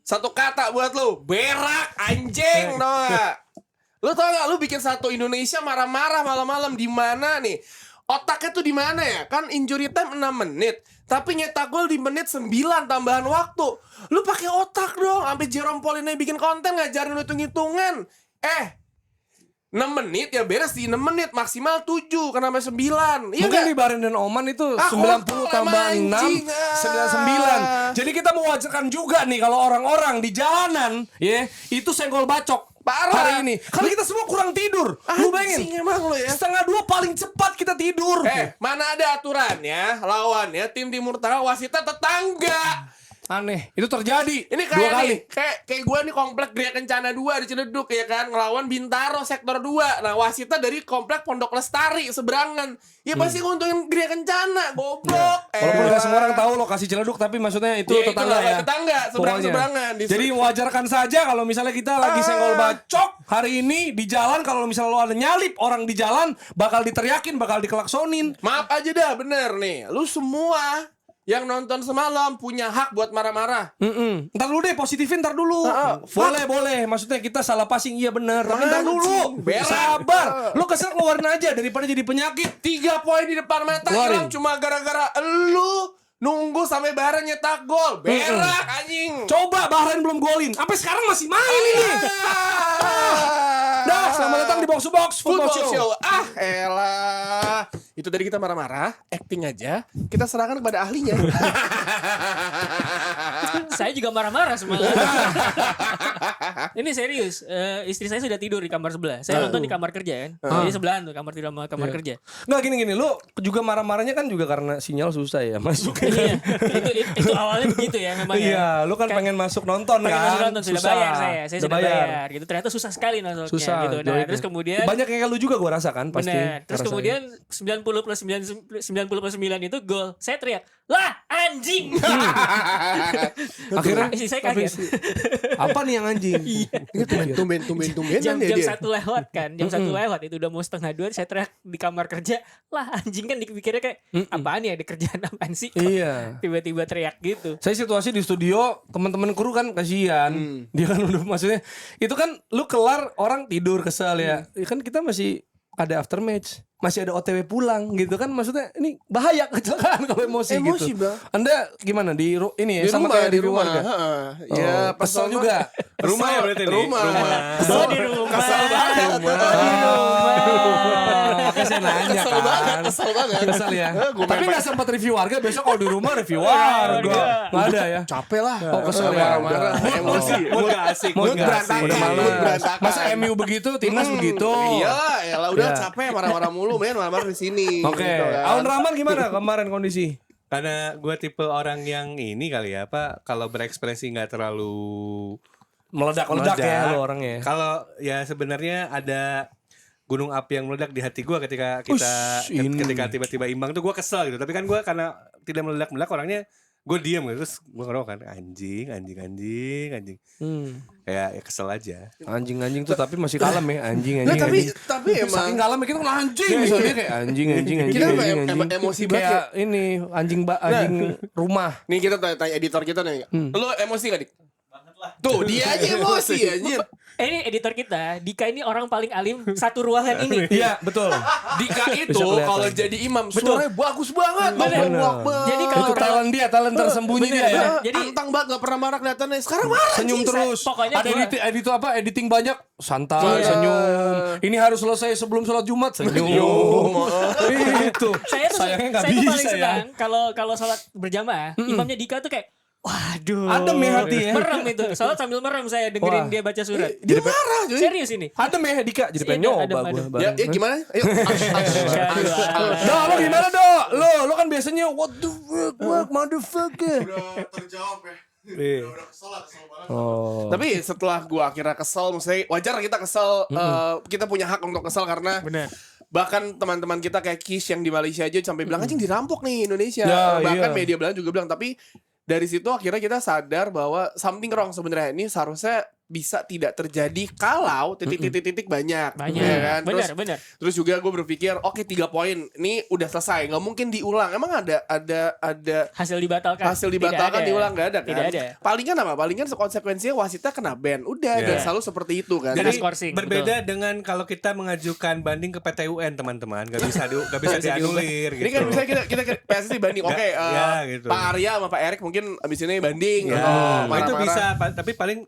Satu kata buat lu, berak anjing, tau gak? Lu tau gak, lu bikin satu Indonesia marah-marah malam-malam di mana nih? Otaknya tuh di mana ya? Kan injury time 6 menit, tapi nyetak gol di menit 9 tambahan waktu. Lu pakai otak dong. Sampai Jerome Pauline bikin konten ngajarin lu hitung-hitungan. 6 menit ya beres di 6 menit, maksimal 7 kan sampai 9. Iya mungkin gak? di Bahrain dan Oman itu 90 kontol tambah emang 6 anjing, 99. Jadi kita mewajarkan juga nih kalau orang-orang di jalanan itu senggol bacok. Parah. Hari ini karena kita semua kurang tidur. Lu bayangin, Anjing emang lu ya. 1:30 paling cepat kita tidur. Mana ada aturannya, lawannya tim Timur Tengah, wasitnya tetangga. Aneh, itu terjadi Ini 2 kayak kali. nih, kayak gue nih komplek Gria Kencana 2 di Ciledug ya kan, ngelawan Bintaro sektor 2. Nah, wasitnya dari komplek Pondok Lestari seberangan. Ya pasti nguntungin Gria Kencana, goblok. Walaupun gak semua orang tahu lokasi Ciledug, tapi maksudnya itu Ya, tetangga itulah, ya. tetangga, seberang-seberangan. Pokoknya. Jadi wajarkan saja kalau misalnya kita lagi senggol bacok hari ini di jalan, kalau misalnya lo ada nyalip orang di jalan, bakal diteriakin, bakal dikelaksonin. Maaf aja dah, bener nih. Lu semua yang nonton semalam punya hak buat marah-marah. Ntar dulu deh, positifin ntar dulu. Boleh. Maksudnya kita salah passing, iya bener. Tapi ntar dulu. Berak. Sabar. Lo kesel keluarin aja daripada jadi penyakit. 3 poin di depan mata Keluarin. hilang cuma gara-gara lu nunggu sampai Bahrain nyetak gol. Berak anjing. Coba Bahrain belum golin, sampai sekarang masih main ini. Dah, selamat datang di Box to Box Football Show. Elah. Itu tadi kita marah-marah, acting aja. Kita serahkan kepada ahlinya. Saya juga marah-marah semalam. Ini serius. Istri saya sudah tidur di kamar sebelah. Saya nonton di kamar kerja kan. Jadi sebelahan tuh kamar tidur sama kamar kerja. Nggak gini, lu juga marah-marahnya kan juga karena sinyal susah ya masuk. Iya. Itu awalnya begitu ya memang. Iya, lu kan pengen masuk nonton pengen kan. masuk nonton, sudah bayar saya sudah bayar gitu. Ternyata susah sekali masuknya Susah gitu. Nah, joinnya. terus kemudian banyak yang kayak lu juga gua rasakan pasti. bener. Terus kemudian 90+9 itu gol. Saya teriak, "Lah, anjing!" Akhirnya Istri saya kaget. apa nih yang anjing? Tumben Jam dia. 1 lewat kan. Jam 1 lewat itu udah mau 1:30 saya teriak di kamar kerja, "Lah, anjing!" Kan dipikirnya kayak apaan ya, ada kerjaan apaan sih? Kok Iya. tiba-tiba teriak gitu. Saya situasi di studio, teman-teman kru kan kasihan. Dia kan udah maksudnya itu kan lu kelar orang tidur kesel ya. Ya kan kita masih ada after match, masih ada OTW pulang gitu kan, maksudnya ini bahaya kecelakaan kalau emosi gitu. Bang. Anda gimana di ini ya Di sama rumah, kayak di rumah. keluarga? Ya, Kesel juga. Rumah ya berarti nih. Rumah. Oh, di rumah. Kesel banget. Makanya saya nanya Kesel banget, kan. kesel banget. Kesel ya. Gua Tapi nggak sempat review warga, besok kalau di rumah review warga. Nggak ada ya. Capek lah. Oh, kesel ya. Marah-marah, emosi. Mood gak asik. Mood nggak berantakan, asik. mood berantakan. Masa MU begitu, timnas begitu. Iyalah, ya udah Ya. capek marah-marah mulu, men marah-marah di sini. Oke, Gitu kan. Aun Rahman gimana kemarin kondisi? Karena gue tipe orang yang ini kali ya, apa, kalau berekspresi nggak terlalu Meledak-meledak ya lo orangnya. Kalau ya sebenarnya ada gunung api yang meledak di hati gue ketika kita Ush, ini. ketika tiba-tiba imbang tuh gue kesel gitu. Tapi kan gue karena tidak meledak-meledak orangnya, gue diam gitu. Terus gue ngerokok kan anjing. Kayak ya kesel aja. Anjing tuh tapi masih kalem ya anjing. Nah, tapi emang saking kalem kita kan anjing misalnya kayak anjing. Kita emang emosi banget kayak ini anjing rumah. nih kita tanya editor kita nih. Lu emosi gak, Dik? Tuh, dia aja emosi anjir. Ini editor kita, Dika ini orang paling alim satu ruangan ini. Iya betul. Dika itu Bisa kelihatan. kalau jadi imam suaranya bagus banget. Bener. Allahu Akbar. Jadi Itu talent tersembunyi dia ya. Jadi- antang banget gak pernah marah kelihatannya. Sekarang marah. Senyum anjing. terus. Pokoknya Ada gua- editing banyak santai Iya. senyum. Ini harus selesai sebelum sholat Jumat senyum. Itu. Sayangnya nggak saya tuh paling bisa ya. senang kalau sholat berjamaah, imamnya Dika tuh kayak waduh. Adem ya hati ya. Merem itu. Sholat sambil merem saya dengerin Wah. dia baca surat. Dia marah cuy. Serius ini. Adem ya Dika jadi pengen Iya, nyoba adem. gue. Ya gimana? Ayo. Do, lo gimana Do? Lo kan biasanya what the fuck, motherfucker. Udah terjawab ya. Iya. Udah kesel banget. Oh. Tapi setelah gua akhirnya kesel, maksudnya wajar kita kesel. Kita punya hak untuk kesel karena Benar. bahkan teman-teman kita kayak Kish yang di Malaysia aja sampai bilang anjing dirampok nih Indonesia. Ya, Bahkan iya. media belakang juga bilang. Tapi dari situ akhirnya kita sadar bahwa something wrong sebenarnya. Ini seharusnya bisa tidak terjadi kalau titik-titik banyak. Banyak. Ya kan? Benar. Terus juga gue berpikir, oke 3 poin ini udah selesai, nggak mungkin diulang. Emang ada Hasil dibatalkan. dibatalkan Tidak ada. diulang nggak ada kan? Tidak ada. Palingan apa? Palingan konsekuensinya wasitnya kena ban. Udah Iya. dan selalu seperti itu kan. Kena Jadi skorsing, berbeda dengan kalau kita mengajukan banding ke PT UN teman-teman, gak bisa dianulir gitu. Ini kan misalnya kita PSSI banding, oke, ya, gitu. Pak Arya sama Pak Erik mungkin abis ini banding, Ya, atau itu marah-marah. bisa, tapi paling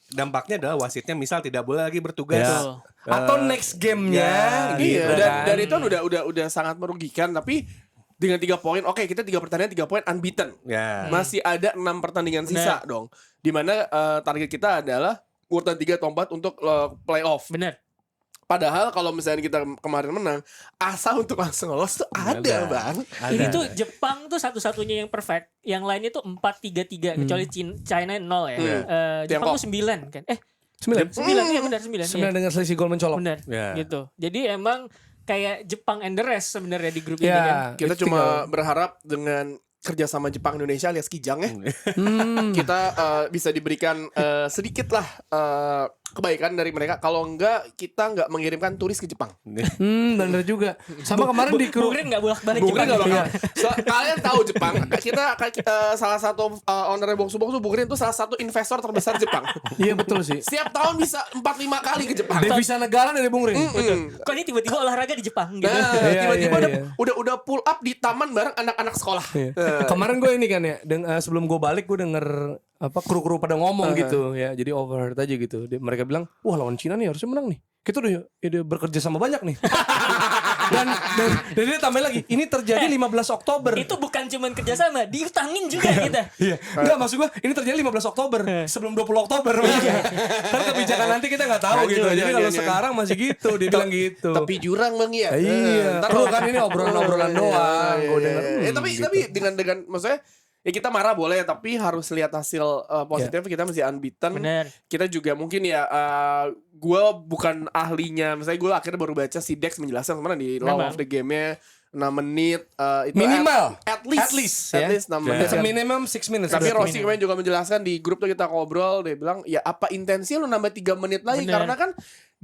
dampaknya adalah wasitnya misal tidak boleh lagi bertugas. Betul. Atau next gamenya ya, gitu Iya, kan. dan itu kan udah sangat merugikan. Tapi dengan 3 poin, oke kita 3 pertandingan 3 poin unbeaten. Ya. Masih ada 6 pertandingan sisa dong. Dimana target kita adalah urutan 3 atau 4 untuk playoff. Benar. Padahal kalau misalnya kita kemarin menang, asa untuk langsung lolos tuh ada bang. Ini tuh Jepang tuh satu-satunya yang perfect. Yang lainnya tuh 4-3-3 kecuali China 0 ya. Jepang Tiongkok. tuh 9 kan. 9 9 iya benar 9. 9 dengan selisih gol mencolok. Benar. Ya. Gitu. Jadi emang kayak Jepang and the rest sebenarnya di grup ini kan. Ya, Kita itu cuma berharap dengan kerjasama Jepang Indonesia alias Kijang ya, kita bisa diberikan sedikit lah kebaikan dari mereka. Kalau enggak, kita enggak mengirimkan turis ke Jepang. Bener juga. Sama kemarin di Bung grup Rin nggak bolak-balik Bung Jepang. Rin nggak bakal. Kalian tahu Jepang? Kita salah satu owner Box to Box tuh Bung Rin itu salah satu investor terbesar Jepang. Iya betul sih. Setiap tahun bisa 4-5 kali ke Jepang. Devisa negara dari Bung Rin. Kok ini tiba-tiba olahraga di Jepang gitu. Nah, Iya, tiba-tiba iya, udah pull up di taman bareng anak-anak sekolah. Kemarin gue ini kan ya, sebelum gue balik gue denger kru-kru pada ngomong gitu ya, jadi overheard aja gitu. Mereka bilang, wah lawan Cina nih harusnya menang nih. Kita udah bekerja sama banyak nih. dan dia tambahin lagi, ini terjadi 15 Oktober. Itu bukan cuman kerjasama, diutangin juga kita. Iya. Enggak, maksud gue ini terjadi 15 Oktober sebelum 20 Oktober maksudnya. Kan kebijakan nanti kita nggak tahu gitu. Jadi kalau sekarang masih gitu, dia bilang gitu. Tepi jurang bang ya. Iya. Ntar Lu kan ini obrolan-obrolan doang. Gue denger. Tapi dengan maksudnya ya kita marah boleh, tapi harus lihat hasil positif. Kita masih unbeaten. Bener. Kita juga mungkin ya, gue bukan ahlinya. Misalnya gue akhirnya baru baca si Dex menjelaskan kemana di law of the game-nya 6 menit itu Minimal. at least 6 menit. It's a minimum 6 minutes. Tapi Berarti. Rossi kemarin juga menjelaskan di grup tuh kita ngobrol, dia bilang ya apa intensi lu nambah 3 menit lagi. Bener. Karena kan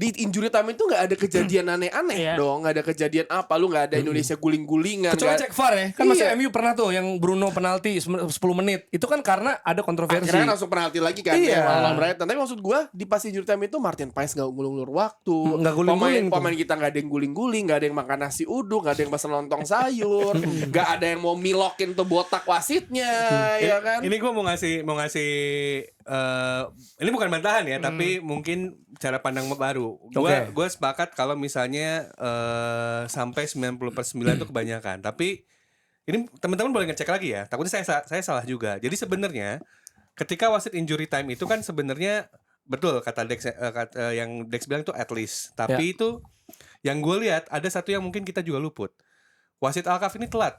di injury time itu gak ada kejadian aneh-aneh Iya. dong. Gak ada kejadian apa, lu gak ada Indonesia guling-gulingan. Kecuali nggak- cek VAR ya. Kan Iya. masih MU pernah tuh yang Bruno penalti 10 menit. Itu kan karena ada kontroversi. Akhirnya langsung penalti lagi kan. Iya. Yang lawan Brighton. Tapi maksud gue di pas injury time itu Martin Paes gak ngulur-ngulur waktu. Nggak guling-guling tuh. Pemain kita gak ada yang guling-guling, gak ada yang makan nasi uduk, gak ada yang pesen lontong sayur, gak ada yang mau milokin tuh botak wasitnya, ya kan? Ini gue mau ngasih ini bukan bantahan ya, tapi mungkin cara pandang baru. Gue sepakat kalau misalnya sampai 90/9 itu kebanyakan. Tapi ini teman-teman boleh ngecek lagi ya. Takutnya saya salah juga. Jadi sebenarnya ketika wasit injury time itu kan sebenarnya betul kata Dex yang Dex bilang itu at least. Tapi itu yang gue lihat ada satu yang mungkin kita juga luput. Wasit Alkaf ini telat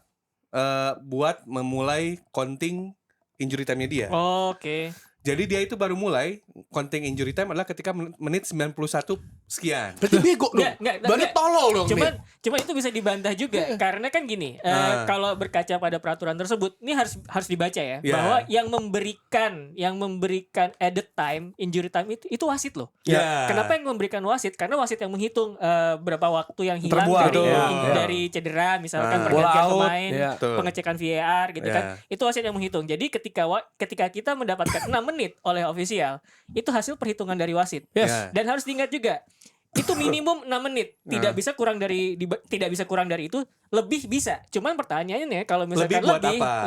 buat memulai counting injury time-nya dia. Oke. Jadi dia itu baru mulai counting injury time adalah ketika menit 91 sekian. Berarti bego dong. Berarti tolol dong. Cuman itu bisa dibantah juga karena kan gini, kalau berkaca pada peraturan tersebut, ini harus dibaca ya, bahwa yang memberikan added time, injury time itu wasit loh. Kenapa yang memberikan wasit? Karena wasit yang menghitung berapa waktu yang hilang dari cedera, misalkan pergantian pemain, pengecekan VAR gitu kan. Itu wasit yang menghitung. Jadi ketika kita mendapatkan 6 menit oleh ofisial, itu hasil perhitungan dari wasit. Dan harus diingat juga, itu minimum 6 menit. Tidak bisa kurang dari itu, lebih bisa. Cuman pertanyaannya kalau misalkan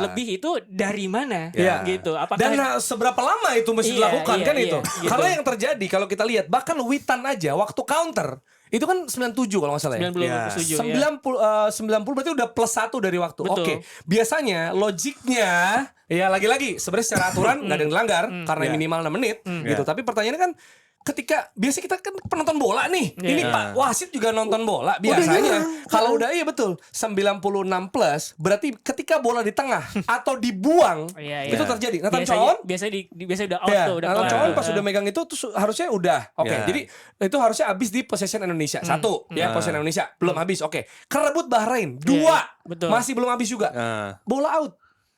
lebih itu dari mana? Gitu. Apakah Dan seberapa lama itu mesti dilakukan kan itu? gitu. Karena yang terjadi kalau kita lihat bahkan Witan aja waktu counter itu kan 97 kalau nggak salah ya. 90 berarti udah +1 dari waktu. Oke. Biasanya logiknya ya lagi-lagi sebenarnya secara aturan nggak ada yang dilanggar karena minimal 6 menit gitu. Tapi pertanyaannya kan ketika biasa kita kan penonton bola nih. Ini Pak wasit juga nonton bola biasanya. Kalau udah betul 96 plus berarti ketika bola di tengah atau dibuang itu terjadi. Nathan Cohn biasanya udah out tuh, udah Nathan kelar. Cohn pas udah megang itu tuh harusnya udah. Oke. Jadi itu harusnya habis di possession Indonesia. 1 ya possession Indonesia belum habis. Oke. Kerebut Bahrain 2 betul. masih belum habis juga. Bola out.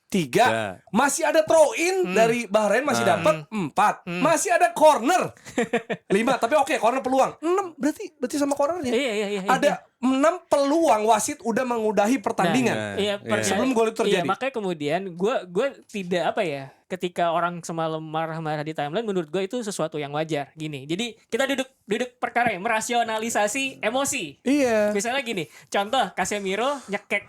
3. Masih ada throw in dari Bahrain masih dapat 4. Masih ada corner 5. Tapi oke, corner peluang 6. Berarti sama cornernya. Iya. Ada 6 peluang wasit udah mengudahi pertandingan. Sebelum gol itu terjadi. Iya, makanya kemudian gue tidak ketika orang semalam marah-marah di timeline, menurut gue itu sesuatu yang wajar. Gini, jadi kita duduk perkara ya, merasionalisasi emosi. Iya. Misalnya gini, contoh Casemiro nyekek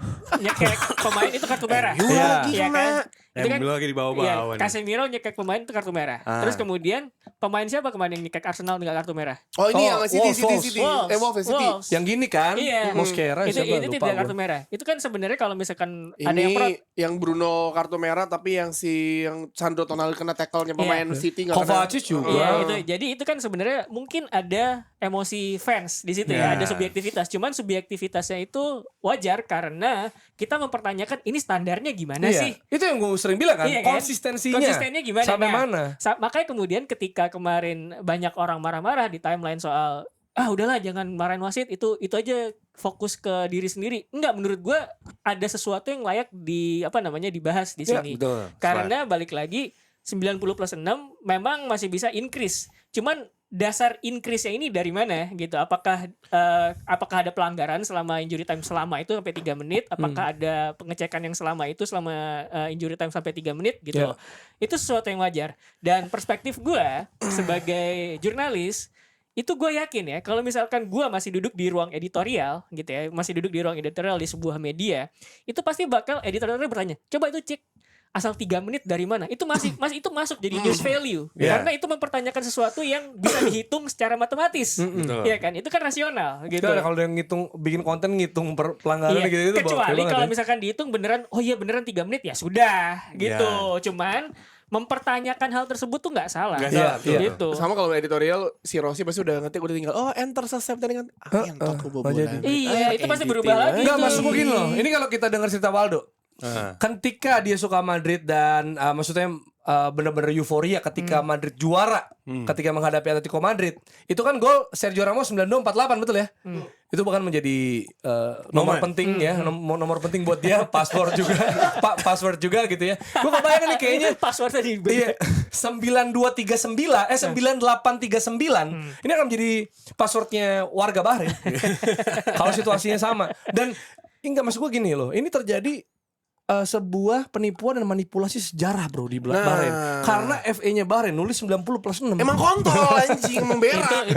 pemain itu kartu merah. Iya kan? Itu kan lagi di bawah-bawah nih. Casemiro nyekek pemain itu kartu merah. Terus kemudian pemain siapa kemarin yang nyekek Arsenal dengan kartu merah? Oh ini yang Wolves. City. Wolves. Yang gini kan? Iya. Mosquera Itu lupa tidak gua. kartu merah. Itu kan sebenarnya kalau misalkan ada ini yang yang Bruno kartu merah, tapi yang Sandro Tonali kena tackle-nya pemain City nggak kena. Kovacic juga. Iya, jadi itu kan sebenarnya mungkin ada emosi fans di situ ya, ada subjektivitas. Cuman subjektivitasnya itu wajar karena kita mempertanyakan ini standarnya gimana sih? Itu yang gue sering bilang kan, Iya kan? konsistensinya gimana? sampai mana? Makanya kemudian ketika kemarin banyak orang marah-marah di timeline soal udahlah jangan marahin wasit, itu aja fokus ke diri sendiri. Enggak, menurut gue ada sesuatu yang layak dibahas di sini. Betul. Karena balik lagi 90 plus 6 memang masih bisa increase. Cuman dasar increase-nya ini dari mana gitu? Apakah ada pelanggaran selama injury time selama itu sampai 3 menit? Apakah ada pengecekan yang selama injury time sampai 3 menit gitu? Itu sesuatu yang wajar. Dan perspektif gue sebagai jurnalis, itu gue yakin ya, kalau misalkan gue masih duduk di ruang editorial gitu ya, masih duduk di ruang editorial di sebuah media, itu pasti bakal editorialnya bertanya, coba itu cek asal 3 menit dari mana? Itu masih itu masuk jadi news value. Karena itu mempertanyakan sesuatu yang bisa dihitung secara matematis. Iya kan? Itu kan rasional gitu. Kalau yang bikin konten ngitung pelanggaran gitu kecuali kalau misalkan dihitung beneran, beneran 3 menit ya sudah gitu. Cuman mempertanyakan hal tersebut tuh nggak salah. Gitu. Sama kalau editorial si Rossi pasti udah ngetik, udah tinggal enter selesai pertandingan. Entot kebobolan. Iya, itu pasti berubah lagi. Enggak, masuk begini loh. Ini kalau kita dengar cerita Waldo, ketika dia suka Madrid dan maksudnya benar-benar euforia ketika Madrid juara, ketika menghadapi Atletico Madrid, itu kan gol Sergio Ramos 92-48, betul ya? Itu bahkan menjadi nomor penting ya, nomor penting buat dia, password juga gitu ya. Gue kebayang nih kayaknya passwordnya di 9239 9839 ini akan menjadi passwordnya warga Bahrain. Kalau situasinya sama. Dan enggak, maksud gue gini loh, ini terjadi sebuah penipuan dan manipulasi sejarah bro di Bahrain. Karena FA-nya Bahrain nulis 90 plus 6. Emang kontol anjing, emang berak.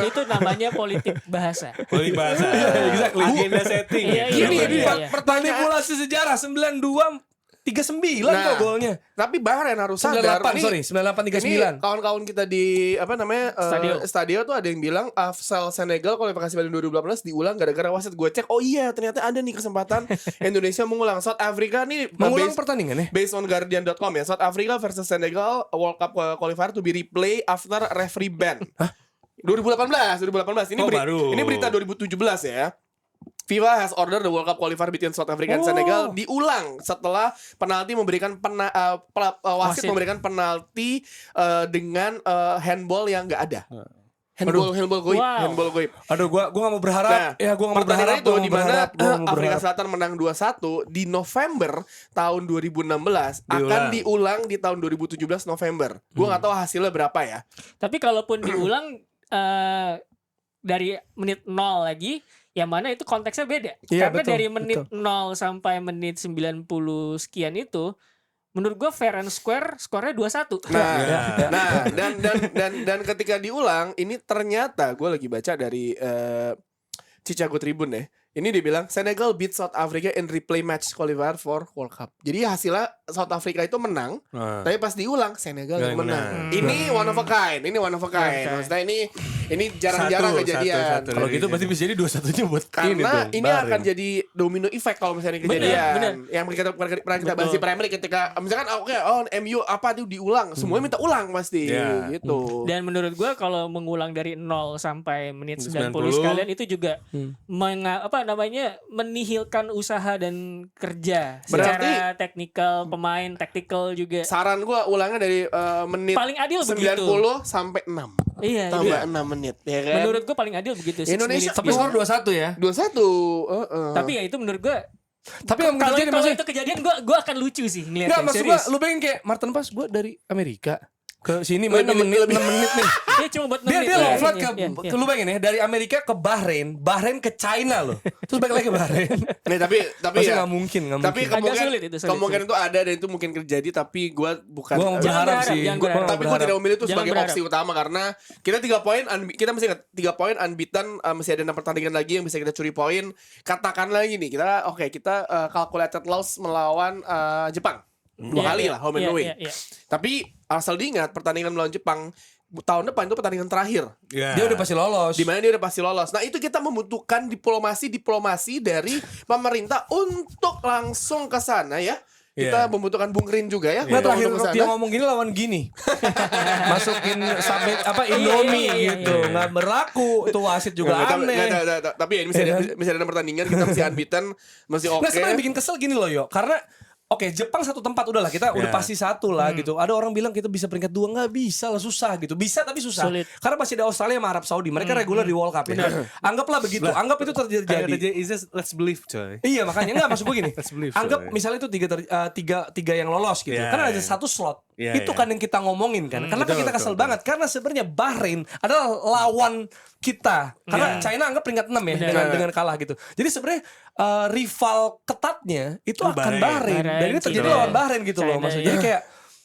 Itu namanya politik bahasa. Politik bahasa. Exactly. Agenda setting. Ini manipulasi sejarah 92-39 kok golnya. Tapi Bahrain harus sadar 98-39. Ini kawan-kawan kita di Stadio tuh ada yang bilang Afsal Senegal kualifikasi Bali 2018 diulang gara-gara wasit. Gue cek, oh iya ternyata ada nih kesempatan Indonesia mengulang. South Africa nih mengulang pertandingannya based on Guardian.com ya. South Africa versus Senegal World Cup qualifier to be replay after referee ban. 2018. Ini berita 2017 ya. FIFA has ordered the World Cup qualifier between South Africa and Senegal diulang setelah wasit memberikan penalti dengan handball yang nggak ada. Handball goib. Aduh, gua enggak mau berharap. Gua enggak mau berharap itu di mana Afrika Selatan menang 2-1 di November tahun 2016 akan diulang di tahun 2017 November. Gua enggak tahu hasilnya berapa ya. Tapi kalaupun diulang dari menit 0 lagi, yang mana itu konteksnya beda. Karena dari menit 0 sampai menit 90 sekian itu menurut gue fair and square, skornya 2-1. Dan ketika diulang, ini ternyata gue lagi baca dari Chicago Tribune ya. Ini dibilang Senegal beat South Africa in replay match qualifier for World Cup. Jadi hasilnya South Africa itu menang, tapi pas diulang Senegal yang menang. Ini one of a kind. Maksudnya ini jarang-jarang kejadian. Kalau gitu pasti bisa jadi 2-1-nya buat karena ini akan jadi domino effect kalau misalnya kejadian. Bener. Yang pernah kita bahas di Premier League ketika misalkan MU apa tuh diulang, semuanya minta ulang pasti gitu. Dan menurut gue kalau mengulang dari 0 sampai menit 90 sekalian itu juga menihilkan usaha dan kerja secara teknikal pemain, taktikal juga. Saran gue ulangnya dari menit paling adil 90 begitu. Sampai 6. Iya, tambah 6 menit ya kan. Menurut gue paling adil begitu. Indonesia tapi skor 2-1 ya. 2-1. Tapi ya itu menurut gue Tapi yang Kalau terjadi kalau maksudnya itu kejadian gue akan lucu sih enggak, ngeliatnya. maksud gua Serius. lu bayangin kayak Martin Pass gue dari Amerika ke sini main 6 menit nih. Dia cuma buat Dia menit. long Iya, flight iya, ke iya. lu bayangin ya dari Amerika ke Bahrain ke China loh. Terus balik lagi ke Bahrain. Nih, tapi Pasti ya nggak mungkin. tapi Agak kemungkinan sulit itu, sulit, kemungkinan itu ada dan itu mungkin terjadi, tapi gue bukan Gua mau Jangan berharap berharap, sih. jangan Gua berharap. tapi gue tidak memilih itu Jangan sebagai berharap. opsi utama karena kita 3 poin kita mesti ingat 3 poin unbeaten, masih ada 6 pertandingan lagi yang bisa kita curi poin. Katakan lagi nih kita calculated loss melawan Jepang 2 kali lah home and away. Iya. Tapi asal diingat pertandingan melawan Jepang tahun depan itu pertandingan terakhir. Ya. Dia udah pasti lolos. Di mana dia udah pasti lolos. Nah, itu kita membutuhkan diplomasi dari pemerintah untuk langsung ke sana ya. Kita membutuhkan Bung Rin juga ya. Nah, terakhir untuk ke sana. dia ngomong gini lawan gini. Masukin sampai Indomie Iya. gitu. Nggak berlaku. Itu wasit juga aneh. Tapi ya ini misalnya ada pertandingan kita mesti unbeaten, masih oke. Nggak, sebenarnya bikin kesel gini loh yo. Karena oke, Jepang satu tempat udahlah kita udah pasti satu lah gitu. Ada orang bilang kita bisa peringkat 2, nggak bisa lah, susah gitu. Bisa tapi susah. Sulit. Karena masih ada Australia sama Arab Saudi. Mereka reguler di World Cup ya. Anggaplah begitu. Anggap itu terjadi. Let's believe coy. Iya makanya nggak maksud gue gini. Let's believe, Anggap coy. misalnya itu tiga yang lolos gitu. Iya, Kan ada iya. satu slot. Iya, Itu iya. kan yang kita ngomongin kan. Kenapa betul, kita kesel betul, banget? Karena sebenarnya Bahrain adalah lawan kita. Karena China anggap peringkat 6 ya dengan kalah gitu. Jadi sebenarnya rival ketatnya itu akan Bahrain. Dan ini terjadi China. lawan Bahrain gitu loh China, maksudnya. iya. Jadi kayak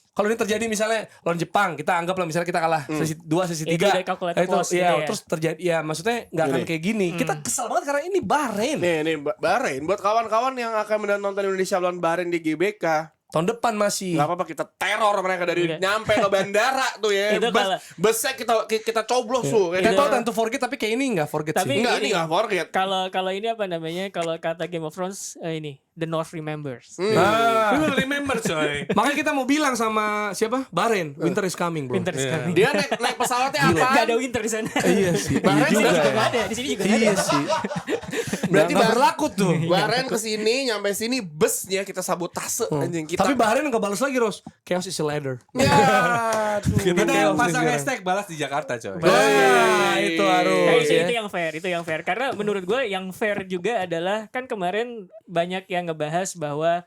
kalau ini terjadi misalnya lawan Jepang, kita anggaplah misalnya kita kalah sesi 2, sesi 3. Itu udah calculated loss gitu ya. Terus terjadi ya maksudnya nggak akan kayak gini. Kita kesel banget karena ini Bahrain. Nih Bahrain buat kawan-kawan yang akan menonton Indonesia lawan Bahrain di GBK. Tahun depan masih. Gak apa-apa kita teror mereka dari Enggak. nyampe ke bandara tuh ya. Itu kalau- Besek kita coblos tuh. Kita Kayak tahu gitu. tentu forget tapi kayak ini nggak forget Tapi sih. Enggak, ini gak forget. Kalau ini apa namanya? Kalau kata Game of Thrones ini The North Remembers. Nah, We will remember coy. makanya kita mau bilang sama siapa? Bahrain, winter is coming, bro. Winter is coming. Dia naik pesawatnya Gak apa? ada winter di sana. Iya sih. Bahrain Iya Di sini juga. juga ya. nggak ada. Di sini juga nggak Iya ada. sih. Berarti nggak berlaku tuh. Bahrain kesini nyampe sini busnya kita sabotase anjing kita. Tapi Bahrain nggak balas lagi, Ros. Chaos is a ladder. Ya, aduh. Kita Kita chaos nih pasang sekarang. hashtag balas di Jakarta coy. Nah, itu Nah, harus itu, ya. itu yang fair karena menurut gue yang fair juga adalah kan kemarin banyak yang ngebahas bahwa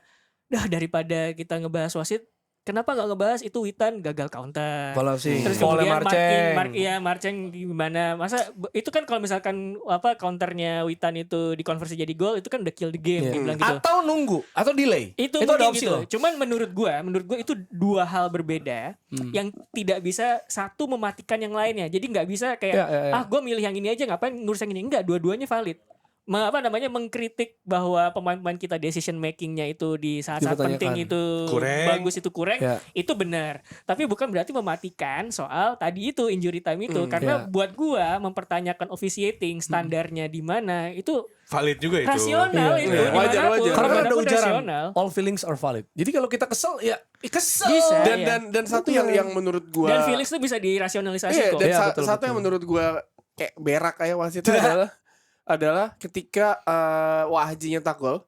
daripada kita ngebahas wasit kenapa nggak ngebahas itu Witan gagal counter. Kalau sih Terus Paul kemudian Marceng. Marceng gimana? Masa itu kan kalau misalkan counternya Witan itu dikonversi jadi gol itu kan udah kill the game Iya. dia bilang gitu. Atau nunggu atau delay. Itu ada mungkin opsi gitu. loh. Cuman menurut gua itu dua hal berbeda yang tidak bisa satu mematikan yang lainnya. Jadi nggak bisa kayak Ya. gua milih yang ini aja ngapain ngurus yang ini, enggak, dua-duanya valid. Mengkritik bahwa pemain-pemain kita decision makingnya itu di saat-saat Dipertanyakan. penting itu Kurang. bagus itu kurang, Ya. itu benar. Tapi bukan berarti mematikan soal tadi itu injury time itu karena buat gua mempertanyakan officiating standarnya di mana itu Valid juga itu. rasional itu Iya. Wajar, dimanapun, wajar. Karena kan ada dimanapun ujaran rasional. all feelings are valid. Jadi kalau kita kesel ya kesel. Bisa. Dan Iya. dan satu yang menurut gua Dan Felix tuh bisa dirasionalisasi Iya, kok. dan Iya, satu betul. yang menurut gua kayak berak kayak wasitnya adalah ketika Wahji nyetak gol.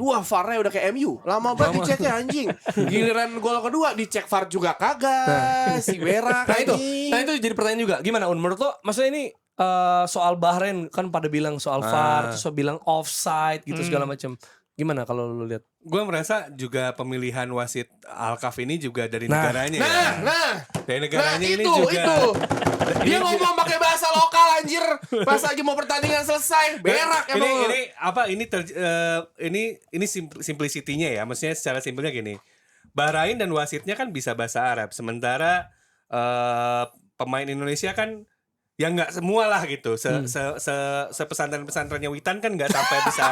Wah, VAR-nya udah kayak MU. Lama banget diceknya anjing. Giliran gol kedua dicek VAR juga kagak. Si berak Nah itu jadi pertanyaan juga. Gimana Un? Menurut lo maksudnya ini soal Bahrain kan pada bilang soal VAR, terus bilang offside gitu segala macam. Gimana kalau lu lihat? Gue merasa juga pemilihan wasit Alkaf ini juga dari Nah. negaranya ya. Dari negaranya ini itu, juga. itu. Dia ngomong pakai bahasa lokal anjir. Pas lagi mau pertandingan selesai, berak ini emang. ini apa ini simplicity-nya ya. Maksudnya secara simpelnya gini. Bahrain dan wasitnya kan bisa bahasa Arab, sementara pemain Indonesia kan ya nggak semua lah gitu. Pesantren-pesantrennya Witan kan nggak sampai bisa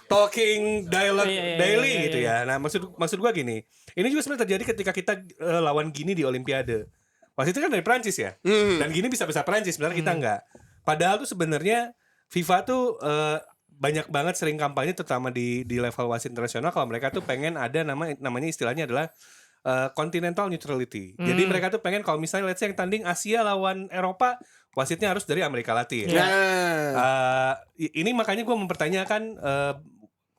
talking dialogue Iya, iya, daily iya, gitu iya. ya. Nah, maksud gua gini. Ini juga sebenarnya terjadi ketika kita lawan Gini di Olimpiade. Wasitnya kan dari Prancis ya. Dan Gini bisa bahasa Prancis, sebenarnya kita nggak. Padahal tuh sebenarnya FIFA tuh banyak banget sering kampanye terutama di level wasit internasional kalau mereka tuh pengen ada namanya istilahnya adalah continental neutrality. Jadi mereka tuh pengen kalau misalnya let's say yang tanding Asia lawan Eropa, wasitnya harus dari Amerika Latin. Nah, Ini makanya gue mempertanyakan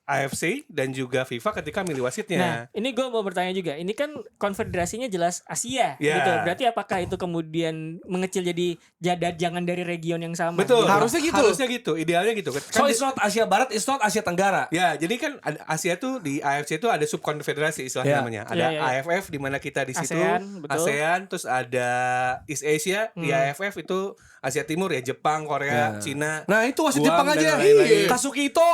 AFC dan juga FIFA ketika milih Nah, wasitnya. ini gue mau bertanya juga. Ini kan konfederasinya jelas Asia, Ya. gitu. Berarti apakah itu kemudian mengecil jadi jangan dari region yang sama? Betul. gitu? Harusnya gitu. Idealnya gitu. So it's not Asia Barat, it's not Asia Tenggara. Ya, jadi kan Asia tuh di AFC itu ada subkonfederasi istilahnya Ya. namanya. Ada Ya, ya, ya. AFF di mana kita di situ, ASEAN, betul. ASEAN, terus ada East Asia, di AFF itu Asia Timur ya, Jepang, Korea, Cina. Nah itu wasit Guam, Jepang dan aja. lain-lain. Kazuki Ito.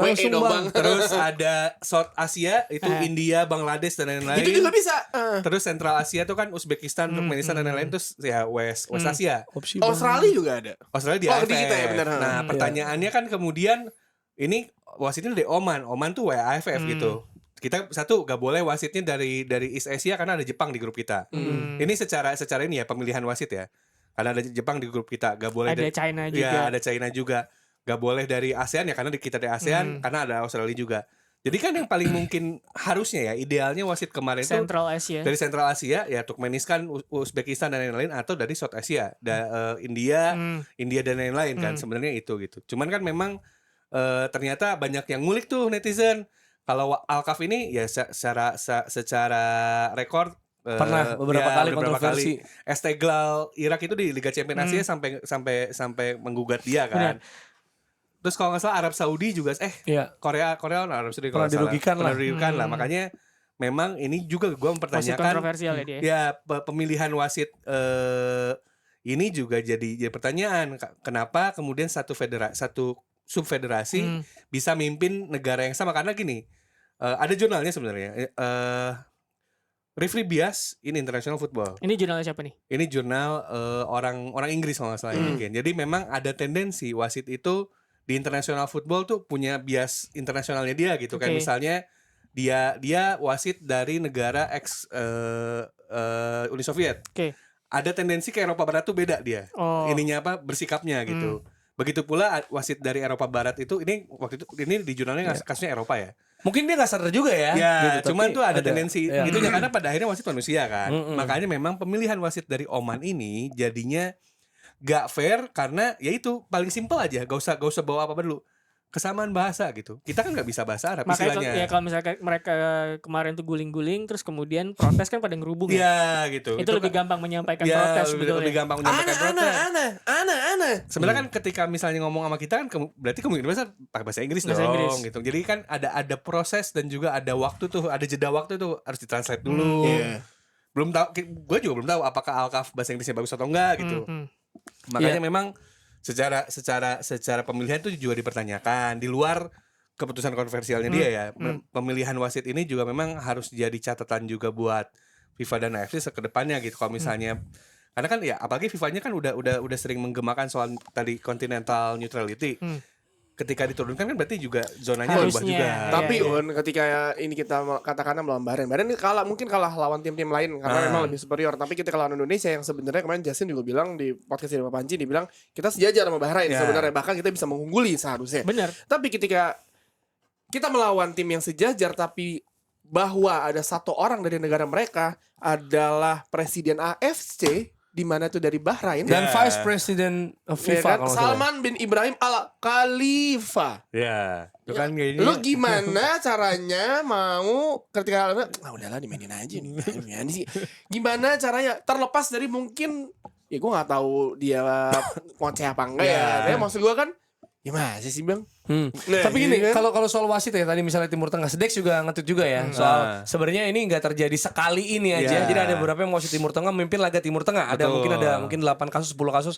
Langsung dong, bang. Terus ada South Asia itu India, Bangladesh dan lain-lain. Itu juga bisa. Terus Central Asia tuh kan Uzbekistan, Turkmenistan dan lain-lain. Terus ya West Asia. Opsi bang. Australia juga ada. Australia di Oh, AFF. di kita ya, benar. Nah, pertanyaannya kan kemudian ini wasitnya dari Oman. Oman tuh AFF gitu. Kita satu gak boleh wasitnya dari East Asia karena ada Jepang di grup kita. Ini secara ini ya pemilihan wasit ya. Karena ada Jepang di grup kita, gak boleh Ada China juga. Ya, ada China juga. Gak boleh dari ASEAN ya karena kita dari ASEAN, karena ada Australia juga. Jadi kan yang paling mungkin harusnya ya idealnya wasit kemarin itu Central Asia. dari Central Asia ya Turkmenistan, Uzbekistan dan lain-lain atau dari South Asia, India dan lain-lain kan sebenarnya itu gitu. Cuman kan memang ternyata banyak yang ngulik tuh netizen. Kalau Alkaf ini ya secara rekor Pernah beberapa kali kontroversi. Esteghlal Irak itu di Liga Champions Asia sampai menggugat dia kan. Benar. Terus kalau nggak salah Arab Saudi juga Iya. Korea Arab Saudi Pernah dirugikan lah. Makanya memang ini juga gue Wasit mempertanyakan kontroversial ya dia. ya pemilihan wasit ini juga jadi pertanyaan kenapa kemudian satu subfederasi bisa mimpin negara yang sama karena gini ada jurnalnya sebenarnya Referee Bias in International Football. Ini jurnalnya siapa nih? Ini jurnal orang Inggris kalau nggak salah mungkin. Jadi memang ada tendensi wasit itu di international football tuh punya bias internasionalnya dia gitu. Kayak Oke. misalnya dia wasit dari negara ex Uni Soviet. Oke. Ada tendensi ke Eropa Barat tuh beda dia. Oh. Ininya apa bersikapnya gitu. Begitu pula wasit dari Eropa Barat itu ini di jurnalnya kasusnya Eropa ya. Mungkin dia nggak sadar juga ya. Ya, gitu, cuman tapi tuh ada tendensi ya. itunya karena pada akhirnya wasit manusia kan. Makanya memang pemilihan wasit dari Oman ini jadinya gak fair karena ya itu paling simpel aja, gak usah bawa apa dulu. Kesamaan bahasa gitu. Kita kan nggak bisa bahasa Arab Makanya istilahnya. ya kalau misalnya mereka kemarin tuh guling-guling terus kemudian protes kan pada ngerubung ya. Iya gitu. Itu lebih gampang menyampaikan ya, protes lebih sebetulnya. gampang menyampaikan protes. Ana. Sebenarnya kan ketika misalnya ngomong sama kita kan berarti kemungkinan besar pakai bahasa Inggris Bahasa dong Inggris. gitu. Jadi kan ada proses dan juga ada waktu tuh, ada jeda waktu tuh harus ditranslate dulu. Iya. Belum tahu, gue juga belum tahu apakah Alkaf bahasa Inggrisnya bagus atau enggak gitu. Makanya memang secara pemilihan itu juga dipertanyakan di luar keputusan kontroversialnya dia ya. Pemilihan wasit ini juga memang harus jadi catatan juga buat FIFA dan AFC ke depannya gitu. Kalau misalnya karena kan ya apalagi FIFA-nya kan udah sering menggemakan soal tadi continental neutrality. Ketika diturunkan kan berarti juga zonanya berubah Harusnya. juga. Tapi Iya, iya. Un, ketika ini kita katakanlah melawan Bahrain ini mungkin kalah lawan tim-tim lain karena memang lebih superior. Tapi kita lawan Indonesia yang sebenarnya kemarin Justin juga bilang di podcast Pak Panji, dia bilang kita sejajar sama Bahrain Ya. sebenarnya, bahkan kita bisa mengungguli seharusnya. Benar. Tapi ketika kita melawan tim yang sejajar tapi bahwa ada satu orang dari negara mereka adalah presiden AFC di mana itu dari Bahrain Dan Ya. Vice President ya FIFA kan? kalau nggak salah. Salman bin Ibrahim Al Khalifa. Ya, itu kan kayaknya Lu gimana caranya mau ketika udahlah dimainin aja nih. Gimana sih? Gimana caranya terlepas dari mungkin ya gue nggak tahu dia ngoceh apa enggak ya. Tapi maksud gue kan gimana sih Bang? Nah, Tapi gini, kan? kalau soal wasit ya tadi misalnya Timur Tengah, Sedex juga ngetut juga ya soal sebenarnya ini nggak terjadi sekali ini aja. Ya. Jadi ada beberapa yang wasit Timur Tengah memimpin laga Timur Tengah. Ada Betul. mungkin 8 kasus, 10 kasus.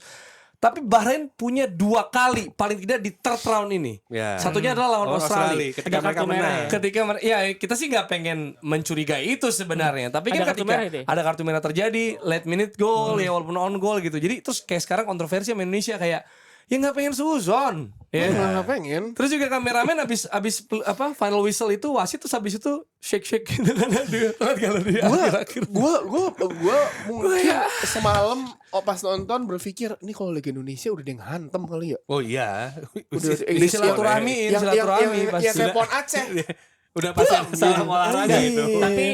Tapi Bahrain punya 2 kali paling tidak di third round ini. Ya. Satunya adalah lawan Australia. Ketika Ada mereka kartu merah menang. ya? Ketika ya kita sih nggak pengen mencurigai itu sebenarnya, tapi kan Ada kartu ketika merah itu ya? ada kartu merah terjadi, late minute goal ya walaupun on goal gitu. Jadi terus kayak sekarang kontroversi sama Indonesia kayak ya nggak pengen suzon, ya. Nggak pengen. Terus juga kameramen abis final whistle itu wasit terus habis itu shake gitu kan dia kalau dia akhir-akhir. Gue mungkin semalam pas nonton berpikir ini kalau Liga Indonesia udah dia ngantem kali ya. Oh iya. Udah Di silaturahmi, silaturahmi yang pasti. kayak Pon Aceh. Udah pasti salah olahraga itu. Tapi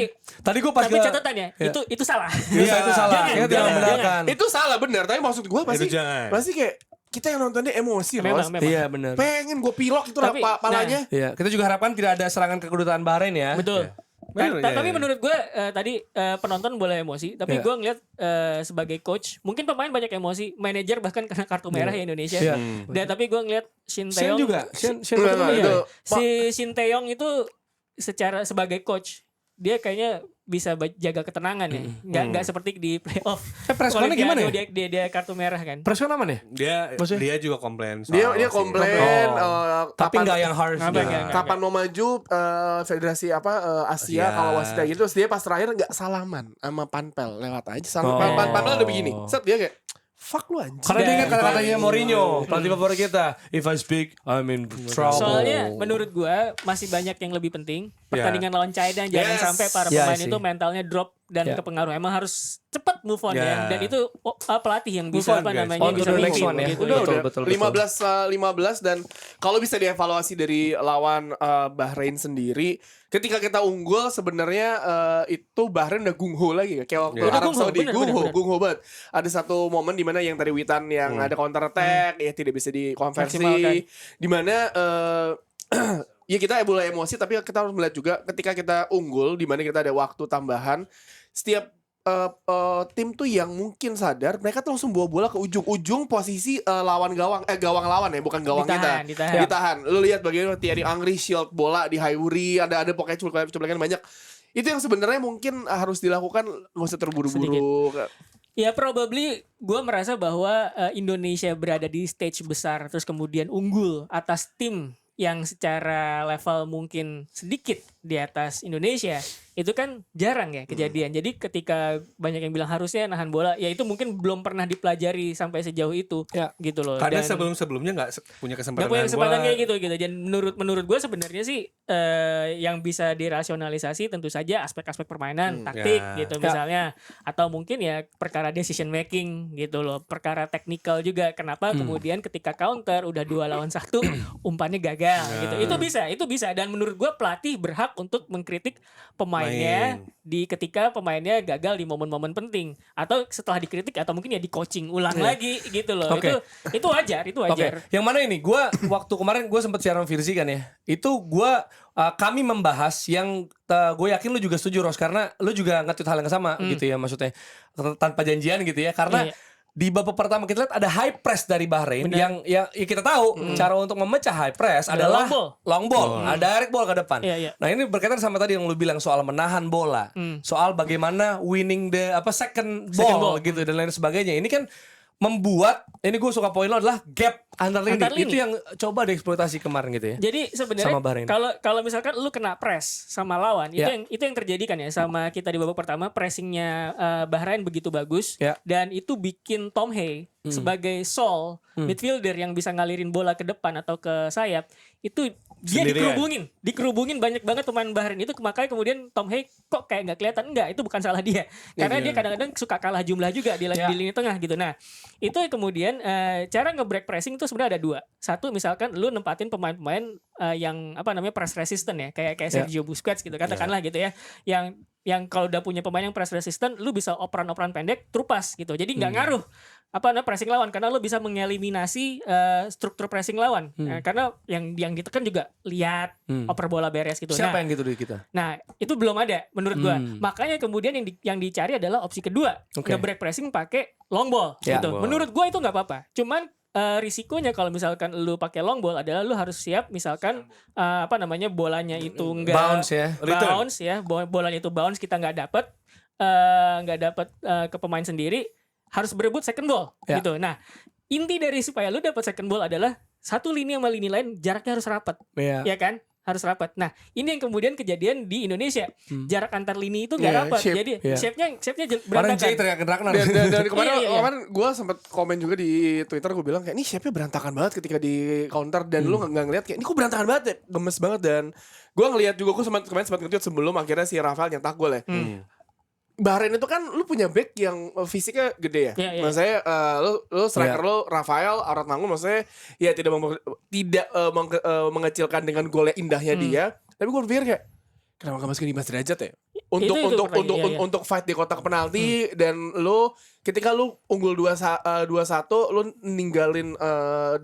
Tadi gue pas tapi catatan ya, itu salah. itu salah. Jangan, Kita tidak jangan, membenarkan. Itu salah benar, tapi maksud gue pasti Itu jangan. pasti kayak kita yang nontonnya emosi loh. Memang. Iya benar. Pengen gue pilok itu Tapi, palanya. Iya, kita juga harapkan tidak ada serangan ke kedutaan Bahrain ya. Betul. Tapi menurut gue tadi penonton boleh emosi, tapi gue ngeliat sebagai coach, mungkin pemain banyak emosi, manajer bahkan kena kartu merah ya Indonesia. Dan tapi gue ngeliat Shin Shen Taeyong juga. Shen Itu. si Shin Taeyong itu secara sebagai coach dia kayaknya bisa jaga ketenangan ya, nggak seperti di playoff. Preskonnya gimana ya? Dia kartu merah kan. Preskon aman ya? Dia juga komplain. Dia komplain Tapi nggak yang harsh. kapan mau maju federasi Asia kalau wasitnya gitu. Terus dia pas terakhir nggak salaman sama Panpel, lewat aja salaman. Panpel udah begini. Set dia kayak fuck lu anjing. Karena dia ingat kata-katanya Mourinho, pelatih favorit kita. If I speak, I'm in trouble. Soalnya menurut gua masih banyak yang lebih penting. Pertandingan lawan China jangan sampai para pemain itu mentalnya drop dan kepengaruh. Emang harus cepat move on ya. Dan itu pelatih yang bisa bisa bikin gitu. Udah 15 dan kalau bisa dievaluasi dari lawan Bahrain sendiri, ketika kita unggul sebenarnya itu Bahrain udah gungho lagi kayak waktu Arab Saudi gungho banget. Ada satu momen di mana yang tadi Witan yang ada counter attack ya tidak bisa dikonversi, di mana ya kita boleh emosi tapi kita harus melihat juga ketika kita unggul di mana kita ada waktu tambahan, setiap tim tuh yang mungkin sadar mereka tuh langsung bawa bola ke ujung-ujung posisi gawang lawan ya, bukan gawang ditahan. Lu lihat bagaimana Thierry Henry shield bola di Highbury, ada pokoknya cuplikan banyak. Itu yang sebenarnya mungkin harus dilakukan, nggak usah terburu-buru. Ya probably gue merasa bahwa Indonesia berada di stage besar terus kemudian unggul atas tim yang secara level mungkin sedikit di atas Indonesia, itu kan jarang ya kejadian. Jadi ketika banyak yang bilang harusnya nahan bola, ya itu mungkin belum pernah dipelajari sampai sejauh itu gitu loh. Karena sebelum-sebelumnya nggak punya kesempatan kayak gitu. Dan menurut gue sebenarnya sih yang bisa dirasionalisasi tentu saja aspek-aspek permainan, taktik gitu misalnya, atau mungkin ya perkara decision making gitu loh, perkara teknikal juga. Kenapa kemudian ketika counter udah 2 lawan 1 umpannya gagal gitu. Itu bisa dan menurut gue pelatih berhak untuk mengkritik pemainnya ketika pemainnya gagal di momen-momen penting, atau setelah dikritik atau mungkin ya di coaching ulang lagi gitu loh. Itu wajar. Yang mana ini? Gua waktu kemarin gue sempat siaran Virzi kan ya. Itu kami membahas yang gue yakin lu juga setuju Ros, karena lu juga nge-tweet hal yang sama gitu ya, maksudnya tanpa janjian gitu ya, karena di babak pertama kita lihat ada high press dari Bahrain yang kita tahu cara untuk memecah high press adalah long ball, ada direct ball ke depan. Nah, ini berkaitan sama tadi yang lu bilang soal menahan bola, soal bagaimana winning the second ball gitu dan lain sebagainya. Ini kan membuat, ini gue suka poin lo adalah gap antar lini. Itu yang coba dieksploitasi kemarin gitu ya. Jadi sebenarnya kalau misalkan lu kena press sama lawan, itu yang terjadi kan ya sama kita di babak pertama. Pressingnya Bahrain begitu bagus dan itu bikin Tom Hay sebagai sole midfielder yang bisa ngalirin bola ke depan atau ke sayap, itu dia dikerubungin banyak banget pemain Bahrain itu. Makanya kemudian Tom Hay kok kayak nggak kelihatan. Enggak, itu bukan salah dia, karena dia kadang-kadang suka kalah jumlah juga di lini tengah gitu. Nah, itu kemudian cara nge-break pressing itu sebenarnya ada 2. Satu, misalkan lu nempatin pemain-pemain yang press resistant ya, kayak Sergio Busquets gitu katakanlah gitu ya, yang kalau udah punya pemain yang press resistant, lu bisa operan-operan pendek terupas gitu. Jadi nggak ngaruh pressing lawan, karena lu bisa mengeliminasi struktur pressing lawan. Karena yang ditekan juga lihat oper bola beres gitu. Siapa yang gitu di kita? Nah, itu belum ada menurut gua. Makanya kemudian yang dicari adalah opsi kedua, nge-break pressing pakai long ball gitu. Menurut gua itu nggak apa-apa. Cuman risikonya kalau misalkan lu pakai long ball adalah lu harus siap misalkan bolanya itu enggak bounce ya, bolanya itu bounce, kita nggak dapat ke pemain sendiri, harus berebut second ball gitu. Nah, inti dari supaya lu dapat second ball adalah satu lini sama lini lain jaraknya harus rapat. Ya kan? Harus rapat. Nah, ini yang kemudian kejadian di Indonesia. Jarak antar lini itu nggak rapat. Jadi shape-nya berantakan. Dan kemarin gue sempat komen juga di Twitter, gue bilang kayak ini shape-nya berantakan banget ketika di counter, dan lu nggak ngeliat kayak ini kok berantakan banget ya, gemes banget. Dan gue ngeliat juga, gue kemarin sempat nge-tweet sebelum akhirnya si Rafael nyetak gol ya. Bahrain itu kan lu punya back yang fisiknya gede ya. Maksudnya lu striker lu Rafael Aurat Mangun, maksudnya ya tidak mengecilkan dengan golnya indahnya dia. Tapi gue berpikir kayak kenapa gak masukin Dimas Derajat ya? Untuk fight di kotak penalti, dan lu ketika lu unggul 2-1, lu ninggalin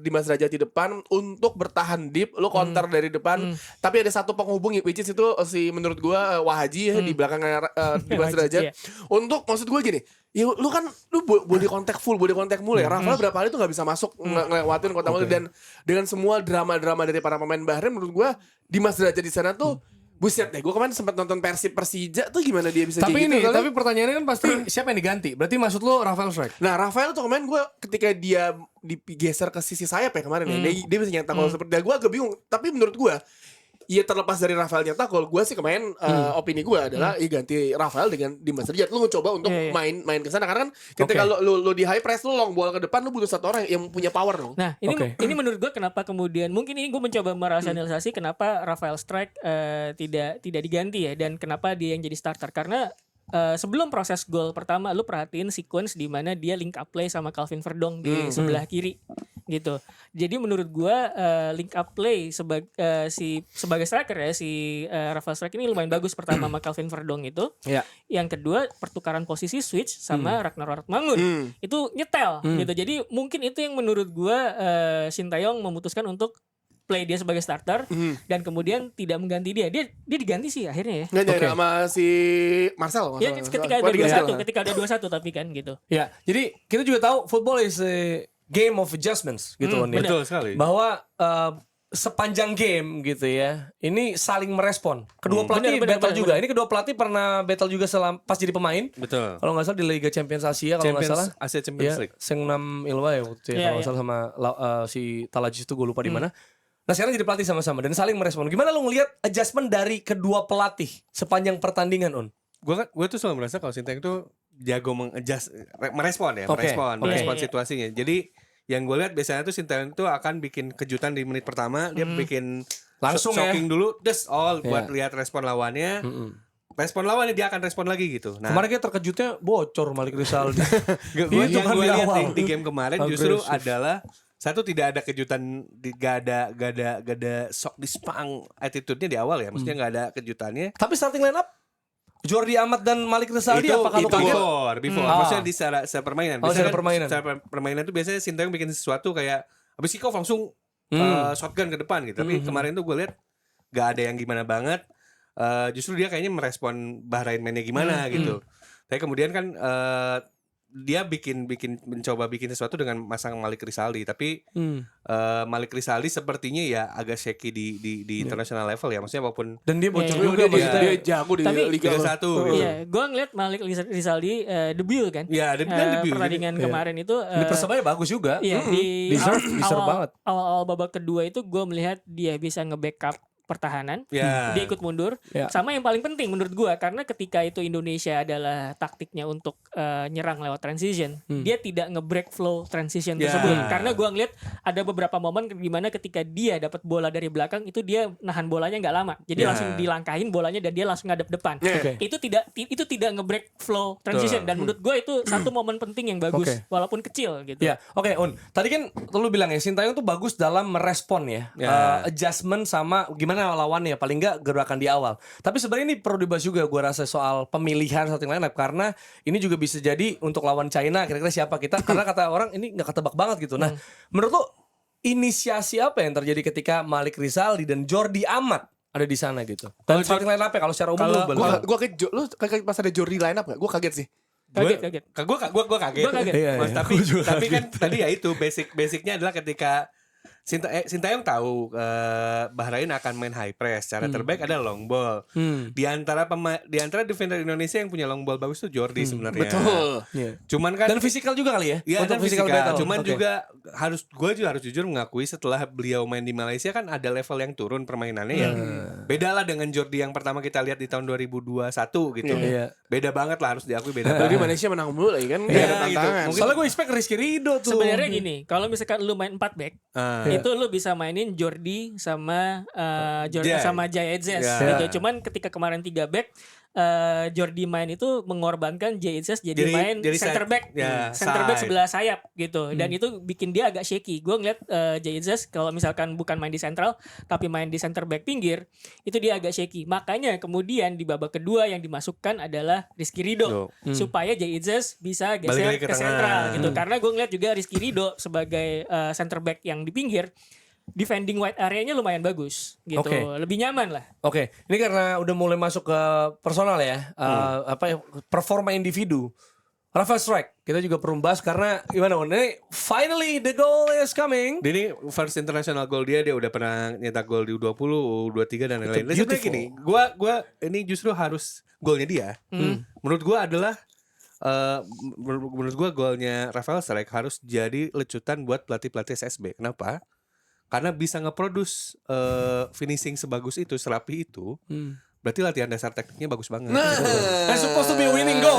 Dimas Derajat di depan untuk bertahan deep, lu counter dari depan. Tapi ada satu penghubung which is itu menurut gua Wahaji ya di belakang Dimas Derajat. Untuk maksud gua gini, ya lu kan body contact mulu ya. Rafael berapa kali tuh nggak bisa masuk ngelewatin kotak mulut, dan dengan semua drama-drama dari para pemain Bahrain, menurut gua Dimas Derajat di sana tuh buset deh, gue kemarin sempat nonton Persija tuh gimana dia bisa tapi kayak gitu. Tapi pertanyaannya kan pasti siapa yang diganti? Berarti maksud lo Rafael Strike? Nah, Rafael tuh kemarin gue ketika dia digeser ke sisi sayap ya kemarin ya, dia bisa nyetak gol seperti gue agak bingung. Tapi menurut gue, ya terlepas dari Rafael nyetak gol, gue sih kemarin opini gue adalah ganti Rafael dengan Dimas Derajat. Lu coba untuk main ke sana, karena kan ketika lu di high press, lu long ball ke depan, lu butuh satu orang yang punya power dong. Nah, ini menurut gue kenapa kemudian mungkin ini gue mencoba merasionalisasi kenapa Rafael Strike tidak diganti ya, dan kenapa dia yang jadi starter. Karena sebelum proses gol pertama, lu perhatiin sequence di mana dia link up play sama Calvin Verdong di sebelah kiri gitu. Jadi menurut gua link up play sebagai striker ya, Rafael Strike ini lumayan bagus pertama sama Calvin Verdong itu. Ya. Yang kedua pertukaran posisi switch sama Ragnar Mangun. Itu nyetel gitu. Jadi mungkin itu yang menurut gua Sintayong memutuskan untuk play dia sebagai starter dan kemudian tidak mengganti dia. Dia diganti sih akhirnya ya. Nggak sama si Marcel. Ya ketika ada 2-1 tapi kan gitu. Ya, jadi kita juga tahu football is a game of adjustments gitu kan. Betul sekali. Bahwa sepanjang game gitu ya, ini saling merespon. Kedua pelatih battle juga. Ini kedua pelatih pernah battle juga pas jadi pemain. Betul. Kalau nggak salah di Liga Champions Asia kalau nggak salah. Asia Champions League. Sengnam Ilwa ya waktu itu kalau nggak salah sama si Talajis itu gue lupa di mana. Nah sekarang jadi pelatih sama-sama dan saling merespon. Gimana lu ngelihat adjustment dari kedua pelatih sepanjang pertandingan, On? Gue tuh selalu merasa kalau Sintayong tuh jago merespon situasinya. Jadi yang gue lihat biasanya tuh Sintayong tuh akan bikin kejutan di menit pertama, dia bikin langsung shocking dulu, buat lihat respon lawannya. Respon lawannya dia akan respon lagi gitu. Nah, kemarin kita terkejutnya bocor Malik Rizaldi. yang gue lihat di game kemarin justru adalah satu, tidak ada kejutan, gak ada shock di spang attitude-nya di awal ya. Maksudnya gak ada kejutannya. Tapi starting line up Jordi Amat dan Malik Rizaldi apakah lu kaget? Before. Maksudnya di secara permainan. Secara permainan. Secara permainan tuh biasanya Sintayong bikin sesuatu kayak habis kick off langsung shotgun ke depan gitu. Tapi kemarin tuh gue lihat gak ada yang gimana banget. Justru dia kayaknya merespon Bahrain mainnya gimana gitu. Tapi kemudian kan dia mencoba bikin sesuatu dengan masang Malik Rizaldi, tapi Malik Rizaldi sepertinya ya agak shaky di international level ya, maksudnya walaupun dan dia bocor juga dia jago di Liga 1 gitu. Iya, gue ngeliat Malik Rizaldi debut kan. Iya, debut pertandingan kemarin itu di Persebaya bagus juga. Iya, di deserve banget. Awal babak kedua itu gue melihat dia bisa nge-backup pertahanan, dia ikut mundur. Sama yang paling penting menurut gue, karena ketika itu Indonesia adalah taktiknya untuk nyerang lewat transition, dia tidak nge-break flow transition tersebut. Karena gue ngeliat ada beberapa momen di mana ketika dia dapat bola dari belakang itu dia nahan bolanya nggak lama, jadi langsung dilangkahin bolanya dan dia langsung ngadep depan. Itu tidak nge-break flow transition. Dan menurut gue itu satu momen penting yang bagus walaupun kecil gitu. Ya, Un. Tadi kan lu bilang ya Sintayong tuh bagus dalam merespon ya, adjustment sama gimana lawannya, paling enggak gerakan di awal. Tapi sebenarnya ini perlu dibahas juga gue rasa soal pemilihan starting lineup, karena ini juga bisa jadi untuk lawan China kira-kira siapa kita, karena kata orang ini nggak ketebak banget gitu. Nah, menurut lo inisiasi apa yang terjadi ketika Malik Rizaldi dan Jordi Amat ada di sana gitu? Dan starting lineup kalau secara umum gue kaget pas ada Jordi lineup nggak? Gue kaget sih. Kaget. Gue kaget. Tapi kan tadi ya itu basicnya adalah ketika Sintayong tahu Bahrain akan main high press. Cara terbaik adalah long ball. Di antara defender Indonesia yang punya long ball bagus tuh Jordi sebenarnya. Betul. Cuman kan dan fisikal juga kali ya. Iya, untuk dan physical battle. Cuman juga gue juga harus jujur mengakui setelah beliau main di Malaysia kan ada level yang turun permainannya ya. Beda lah dengan Jordi yang pertama kita lihat di tahun 2021 gitu. Beda banget lah, harus diakui beda. Jadi Malaysia menang mulu lagi kan. Iya, ada tantangan. gitu. Soalnya gue expect Rizky Ridho tuh. Sebenarnya gini, kalau misalkan lu main 4 back, itu lu bisa mainin Jordi sama sama Jaya Etzes gitu. Cuman ketika kemarin 3 back, Jordi main itu mengorbankan Jay Itzes jadi main center back, center back sebelah sayap gitu, dan itu bikin dia agak shaky. Gue ngeliat Jay Itzes kalau misalkan bukan main di sentral tapi main di center back pinggir, itu dia agak shaky. Makanya kemudian di babak kedua yang dimasukkan adalah Rizky Ridho supaya Jay Itzes bisa geser ke sentral gitu. Karena gue ngeliat juga Rizky Ridho sebagai center back yang di pinggir, defending wide area-nya lumayan bagus gitu. Lebih nyaman lah. Ini karena udah mulai masuk ke personal ya. Performa individu. Rafael Strijk, kita juga perlu bahas karena gimana ini finally the goal is coming. Ini first international goal dia udah pernah nyetak gol di U20, U23 dan lain-lain. Dan sebenarnya gini, gua ini justru harus golnya dia. Menurut gua adalah menurut gua golnya Rafael Strijk harus jadi lecutan buat pelatih-pelatih SSB. Kenapa? Karena bisa nge-produce finishing sebagus itu, serapi itu, berarti latihan dasar tekniknya bagus banget. That's supposed to be a winning goal.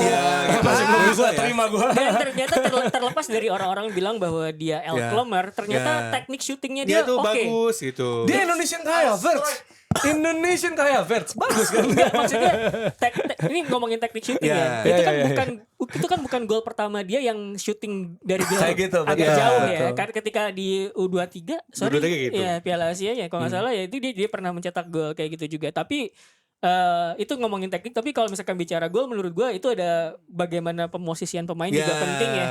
Masih belum bisa terima gue. Dan ternyata terlepas dari orang-orang bilang bahwa dia Elklomer, ternyata teknik syutingnya dia tuh oke. bagus gitu. Dia Indonesian Kai Havertz. Indonesian Kai Havertz. Bagus kan? Maksudnya ini ngomongin teknik syuting ya. Itu kan bukan gol pertama dia yang syuting dari jauh gitu, agak jauh ya. Karena ketika di U23 gitu. ya Piala Asia ya kalau nggak salah ya itu dia pernah mencetak gol kayak gitu juga. Tapi itu ngomongin teknik, tapi kalau misalkan bicara gol menurut gue itu ada bagaimana pemosisian pemain juga penting ya.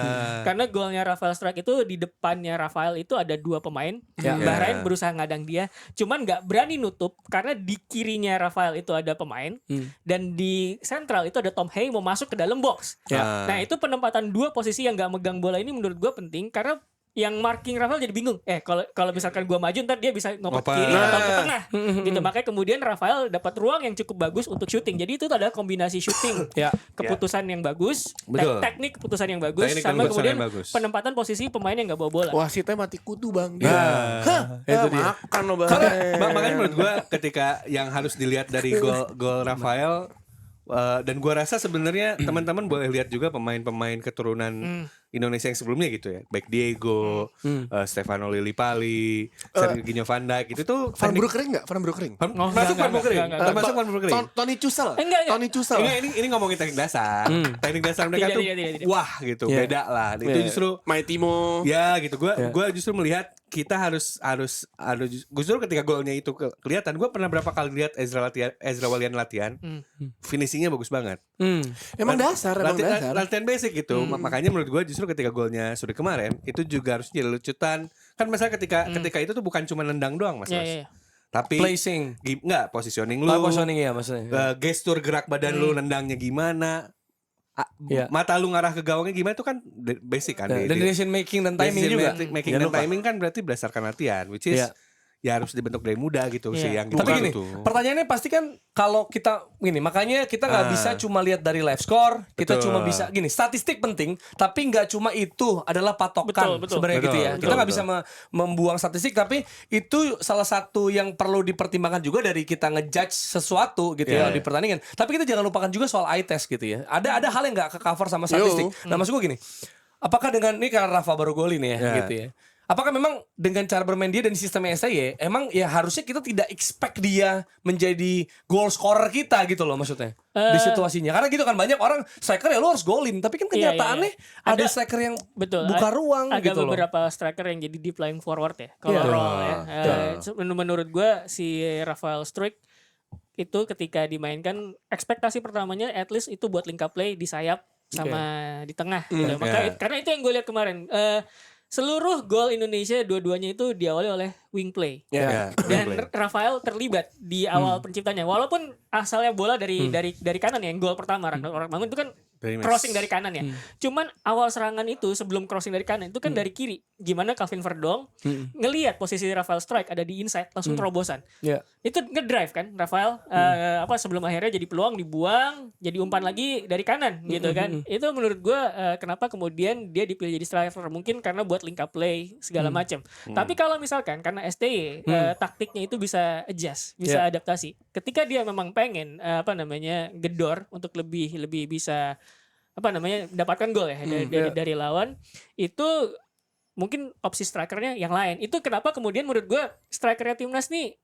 Karena golnya Rafael Strijk itu di depannya Rafael itu ada 2 pemain. Bahrain berusaha ngadang dia, cuman nggak berani nutup karena di kirinya Rafael itu ada pemain dan di sentral itu ada Tom Hey mau masuk ke dalam box. Nah itu penempatan 2 posisi yang nggak megang bola ini menurut gue penting karena yang marking Rafael jadi bingung. Kalau misalkan gua maju ntar dia bisa ngoper kiri atau ke tengah. Gitu. Makanya kemudian Rafael dapat ruang yang cukup bagus untuk syuting. Jadi itu adalah kombinasi syuting, keputusan yang bagus, teknik keputusan yang bagus, sama kemudian penempatan posisi pemain yang nggak bawa bola. Wasitnya mati kutu bang. Itu dia. Makan lo bang. Makanya menurut gua ketika yang harus dilihat dari gol Rafael, dan gua rasa sebenarnya teman-teman boleh lihat juga pemain-pemain keturunan Indonesia yang sebelumnya gitu ya, baik Diego, Stefano Lillipali, Serginho Van Dijk itu tuh Van Broekering nggak? Van Broekering. Masuk Van Broekering. Termasuk Van Broekering. Tony Cusel. Enggak. Tony Cusel. Ini ngomongin teknik dasar. Teknik dasar mereka tuh wah gitu, beda lah. Itu justru Maitimo. Ya gitu. Gua justru melihat kita harus justru ketika golnya itu kelihatan. Gue pernah berapa kali lihat Ezra Walian latihan, finishingnya bagus banget. Emang dasar. Latihan basic gitu. Makanya menurut gue justru ketika golnya sudah kemarin itu juga harus jadi lecutan. Kan misalnya ketika itu tuh bukan cuma nendang doang mas. Tapi placing, enggak positioning lu. Positioning ya maksudnya. Gestur gerak badan lu nendangnya gimana. Mata lu ngarah ke gawangnya gimana itu kan basic kan. Dan decision making dan timing juga. Making dan timing kan berarti berdasarkan latihan, which is ya harus dibentuk dari muda gitu sih yang gitu. Tapi gini, pertanyaannya pasti kan kalau kita gini, makanya kita nggak bisa cuma lihat dari live score, kita cuma bisa gini, statistik penting, tapi nggak cuma itu adalah patokan sebenarnya gitu ya. Kita nggak bisa membuang statistik, tapi itu salah satu yang perlu dipertimbangkan juga dari kita ngejudge sesuatu gitu ya di pertandingan. Tapi kita jangan lupakan juga soal eye test gitu ya. Ada hal yang nggak ke cover sama statistik. Nah maksud gue gini, apakah dengan ini karena Rafa baru gol ini ya gitu ya. Apakah memang dengan cara bermain dia dan sistemnya STY emang ya harusnya kita tidak expect dia menjadi goal scorer kita gitu loh maksudnya di situasinya, karena gitu kan banyak orang striker ya lu harus golin, tapi kan kenyataannya ada striker yang buka ruang gitu loh. Ada beberapa striker yang jadi deep lying forward ya kalau roll ya. Menurut gue si Rafael Strijk itu ketika dimainkan ekspektasi pertamanya at least itu buat link up play di sayap sama di tengah gitu. Makanya karena itu yang gue lihat kemarin. Seluruh gol Indonesia dua-duanya itu diawali oleh wing play. Dan Rafael terlibat di awal penciptanya. Walaupun asalnya bola dari kanan ya, yang gol pertama Ragnar Mangun itu kan crossing dari kanan ya. Cuman awal serangan itu sebelum crossing dari kanan itu kan dari kiri. Gimana Calvin Verdong ngelihat posisi Rafael Strijk ada di inside langsung terobosan. Itu ngedrive kan Rafael sebelum akhirnya jadi peluang dibuang, jadi umpan lagi dari kanan gitu kan. Itu menurut gue kenapa kemudian dia dipilih jadi striker, mungkin karena buat link up play segala macam. Tapi kalau misalkan karena STY taktiknya itu bisa adjust, bisa adaptasi. Ketika dia memang pengen gedor untuk lebih bisa dapatkan gol ya dari lawan, itu mungkin opsi strikernya yang lain. Itu kenapa kemudian menurut gue strikernya timnas nih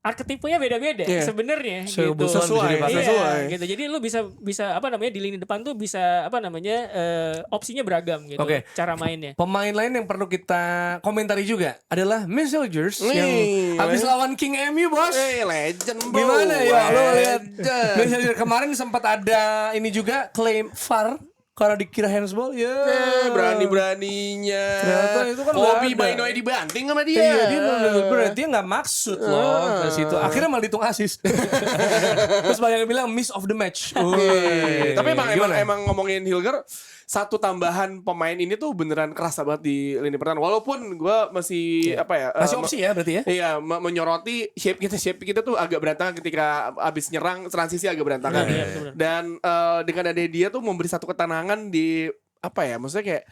arketipenya beda-beda sebenarnya gitu. Sesuai. Gitu. Jadi lu bisa apa namanya di lini depan tuh bisa apa namanya opsinya beragam gitu. Cara mainnya. Pemain lain yang perlu kita komentari juga adalah Miss Hilgers yang habis lawan King MU, Bos. Legend, bro. Gimana ya lo lihat Miss Hilgers kemarin sempat ada ini juga klaim VAR karena dikira handsball berani-beraninya. Ternyata itu kan Kobe Mainoy dibanting sama dia. Iya, dia nggak maksud loh ke situ. Akhirnya malah dihitung asis. Terus banyak yang bilang miss of the match. Tapi emang ngomongin Hilger, satu tambahan pemain ini tuh beneran kerasa banget di lini pertahanan. Walaupun gue masih masih opsi ya berarti ya. Iya, menyoroti shape kita tuh agak berantakan ketika abis nyerang, transisi agak berantakan. Dan dengan ada dia tuh memberi satu ketenangan di maksudnya kayak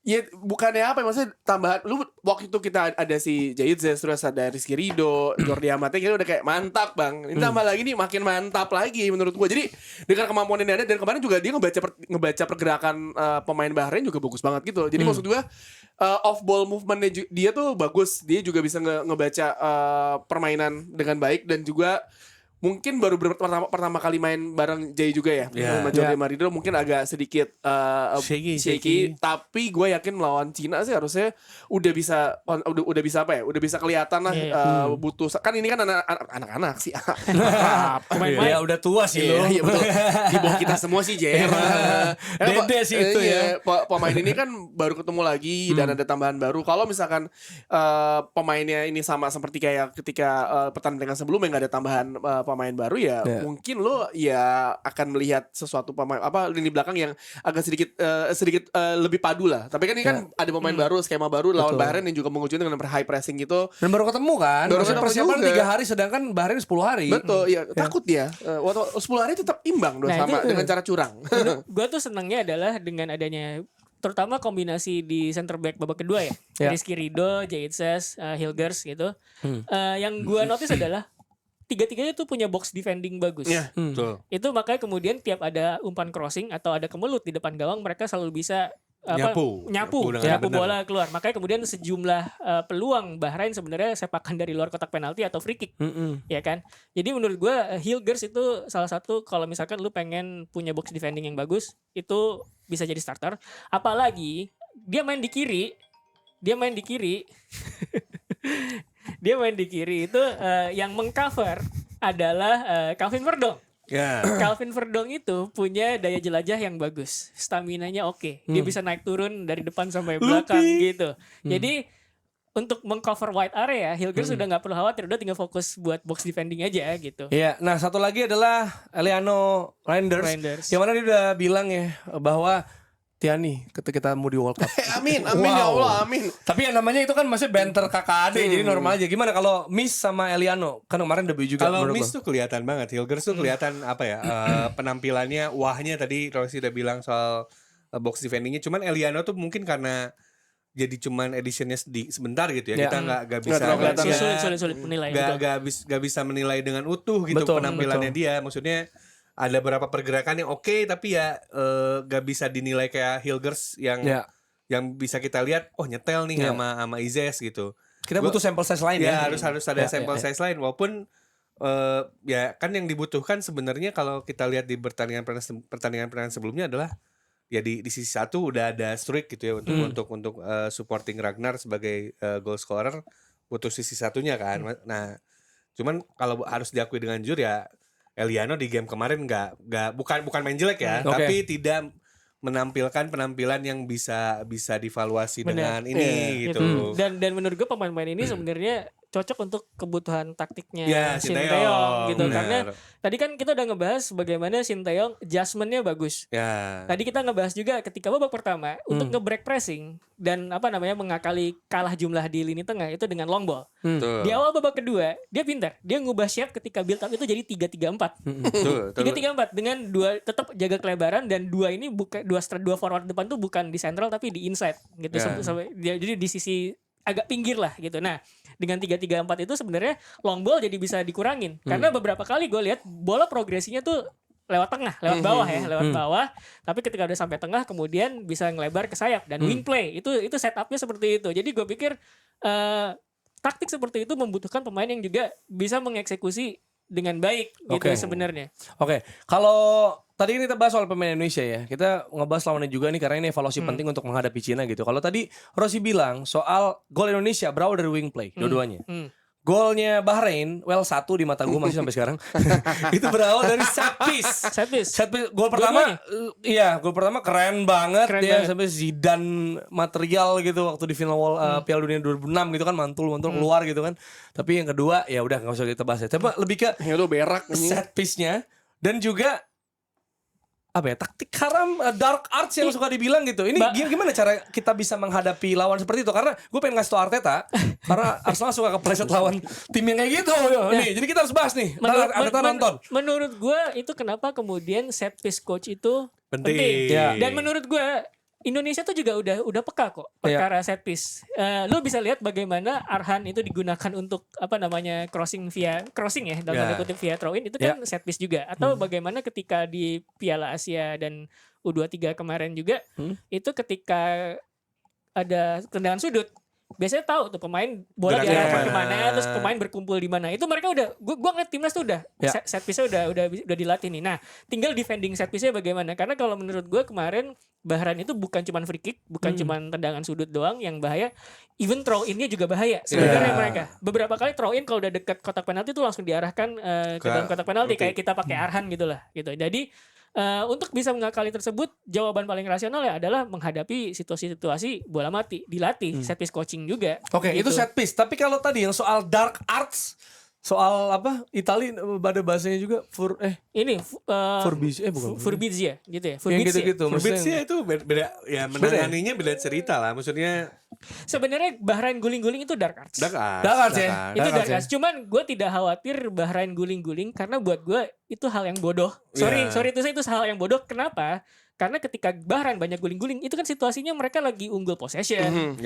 ya bukannya maksudnya tambahan lu waktu itu kita ada si Jaitzes, terus ada Rizky Ridho, Jordi Amatnya kita udah kayak mantap bang. Ini tambah lagi nih makin mantap lagi menurut gua. Jadi dengan kemampuan yang ada dan kemarin juga dia ngebaca pergerakan pemain Bahrain juga bagus banget gitu. Jadi maksud gua off ball movementnya dia tuh bagus. Dia juga bisa ngebaca permainan dengan baik dan juga mungkin baru pertama kali main bareng Jay juga ya. Sama Jordi Marido mungkin agak sedikit shaky. Tapi gue yakin melawan Cina sih harusnya udah bisa udah bisa kelihatan lah butuh. Kan ini kan anak-anak sih. Ya udah tua sih lo. Iya betul. Di bawah kita semua sih Jer. Dede sih itu ya. Pemain ini kan baru ketemu lagi dan ada tambahan baru. Kalau misalkan pemainnya ini sama seperti kayak ketika pertandingan sebelumnya nggak ada tambahan pemain baru ya mungkin lo ya akan melihat sesuatu pemain lini belakang yang agak sedikit lebih padu lah. Tapi kan ini kan ada pemain baru, skema baru lawan Bahrain yang juga menguji dengan high pressing gitu. Dan baru ketemu kan. Baru persiapan 3 hari sedangkan Bahrain 10 hari. Betul, ya takut dia. Waktu 10 hari tetap imbang dengan cara curang. Gue tuh senangnya adalah dengan adanya terutama kombinasi di center back babak kedua ya. Rizky Ridho, Jaitzes, Hilgers gitu. Yang gue notice adalah tiga-tiganya tuh punya box defending bagus. Itu makanya kemudian tiap ada umpan crossing atau ada kemelut di depan gawang mereka selalu bisa nyapu bola keluar. Makanya kemudian sejumlah peluang Bahrain sebenarnya sepakan dari luar kotak penalti atau free kick. Ya kan? Jadi menurut gue Hilgers itu salah satu kalau misalkan lu pengen punya box defending yang bagus itu bisa jadi starter. Apalagi dia main di kiri. Dia main di kiri itu yang mengcover adalah Calvin Verdong. Calvin Verdong itu punya daya jelajah yang bagus, staminanya oke. Dia bisa naik turun dari depan sampai belakang gitu. Jadi untuk mengcover wide area, Hilgers sudah nggak perlu khawatir, udah tinggal fokus buat box defending aja gitu. Iya, nah satu lagi adalah Eliano Reinders. Yang mana dia udah bilang ya bahwa Tiani ketika kita mau di World Cup. Amin ya Allah, amin. Tapi yang namanya itu kan masih banter kakak adik, jadi normal aja. Gimana kalau Miss sama Eliano? Kan kemarin debut juga. Kalau Miss tuh kelihatan banget, Hilgers tuh kelihatan penampilannya, wahnya tadi Rosi udah bilang soal box defendingnya. Cuman Eliano tuh mungkin karena jadi cuman editionnya sebentar gitu ya. Kita nggak bisa sulit menilai. Nggak bisa menilai dengan utuh gitu penampilannya dia. Maksudnya ada beberapa pergerakan yang oke, tapi ya gak bisa dinilai kayak Hilgers yang bisa kita lihat nyetel nih sama Izes gitu. Kita butuh sampel size lain ya. Harus ada sampel size lain walaupun ya kan yang dibutuhkan sebenarnya kalau kita lihat di pertandingan sebelumnya adalah ya di sisi satu udah ada Struijk gitu ya untuk supporting Ragnar sebagai goal scorer, butuh sisi satunya kan. Nah, cuman kalau harus diakui dengan jujur ya Eliano di game kemarin bukan main jelek ya, tapi tidak menampilkan penampilan yang bisa divaluasi dengan ini gitu. Dan menurut gue pemain-pemain ini sebenarnya cocok untuk kebutuhan taktiknya Sinteyong gitu. Karena tadi kan kita udah ngebahas bagaimana Sinteyong adjustment-nya bagus. Tadi kita ngebahas juga ketika babak pertama untuk nge-break pressing dan mengakali kalah jumlah di lini tengah itu dengan long ball. Di awal babak kedua dia pintar, dia ngubah shape ketika build up itu jadi 3-3-4. 3-3-4 dengan dua tetap jaga kelebaran dan dua ini dua forward depan tuh bukan di central tapi di inside gitu. Jadi di sisi agak pinggir lah gitu. Nah, dengan 3-3-4 itu sebenarnya long ball jadi bisa dikurangin. Karena beberapa kali gue lihat bola progresinya tuh lewat tengah, lewat bawah. Tapi ketika udah sampai tengah kemudian bisa ngelebar ke sayap dan wing play. Itu setupnya seperti itu. Jadi gue pikir taktik seperti itu membutuhkan pemain yang juga bisa mengeksekusi dengan baik gitu sebenarnya. Oke. Kalau tadi kita bahas soal pemain Indonesia ya. Kita ngebahas lawannya juga nih karena ini evaluasi penting untuk menghadapi Cina gitu. Kalau tadi Rossi bilang soal gol Indonesia berawal dari wing play dua-duanya. Golnya Bahrain, well 1 di mata gue masih sampai sekarang. Itu berawal dari set piece. Set piece. Gol pertama, gol pertama keren banget ya sampai Zidane material gitu waktu di final Piala Dunia 2006 gitu kan mantul keluar gitu kan. Tapi yang kedua ya udah nggak usah kita bahas ya. Tapi lebih ke itu berak set piece-nya dan juga apa ya taktik haram dark arts yang suka dibilang gitu. Ini gimana cara kita bisa menghadapi lawan seperti itu? Karena gue pengen ngasih tau Arteta karena Arsenal suka kepleset lawan tim yang kayak gitu. Nih, jadi kita harus bahas nih. Arteta nonton. Menurut gue itu kenapa kemudian set piece coach itu penting. Dan menurut gue Indonesia tuh juga udah peka kok perkara set piece. Lu bisa lihat bagaimana Arhan itu digunakan untuk crossing ya dalam tanda kutip via throw in itu kan set piece juga. Atau bagaimana ketika di Piala Asia dan U23 kemarin juga itu ketika ada tendangan sudut biasanya tahu tuh pemain bola diarahkan kemana, terus pemain berkumpul di mana. Itu mereka udah, gua ngeliat timnas tuh udah set piece-nya udah dilatih nih. Nah, tinggal defending set piece-nya bagaimana? Karena kalau menurut gua kemarin Bahrain itu bukan cuma free kick, bukan cuma tendangan sudut doang yang bahaya, even throw in-nya juga bahaya sebenarnya mereka. Beberapa kali throw in kalau udah dekat kotak penalti itu langsung diarahkan ke dalam kotak penalti kayak kita pakai Arhan gitu lah gitu. Jadi untuk bisa mengakali tersebut, jawaban paling rasional ya adalah menghadapi situasi-situasi bola mati, dilatih set piece coaching juga. Oke, gitu. itu set piece. Tapi kalau tadi yang soal dark arts, soal apa? Itali ada bahasanya juga Furbizia gitu ya. Yang gitu-gitu. Furbizia itu beda ya menanganinya beda cerita lah. Maksudnya sebenarnya Bahrain guling-guling itu dark arts. Dark arts ya. Itu dark arts. Cuman gue tidak khawatir Bahrain guling-guling karena buat gue itu hal yang bodoh. Sorry itu hal yang bodoh. Kenapa? Karena ketika Bahrain banyak guling-guling itu kan situasinya mereka lagi unggul possession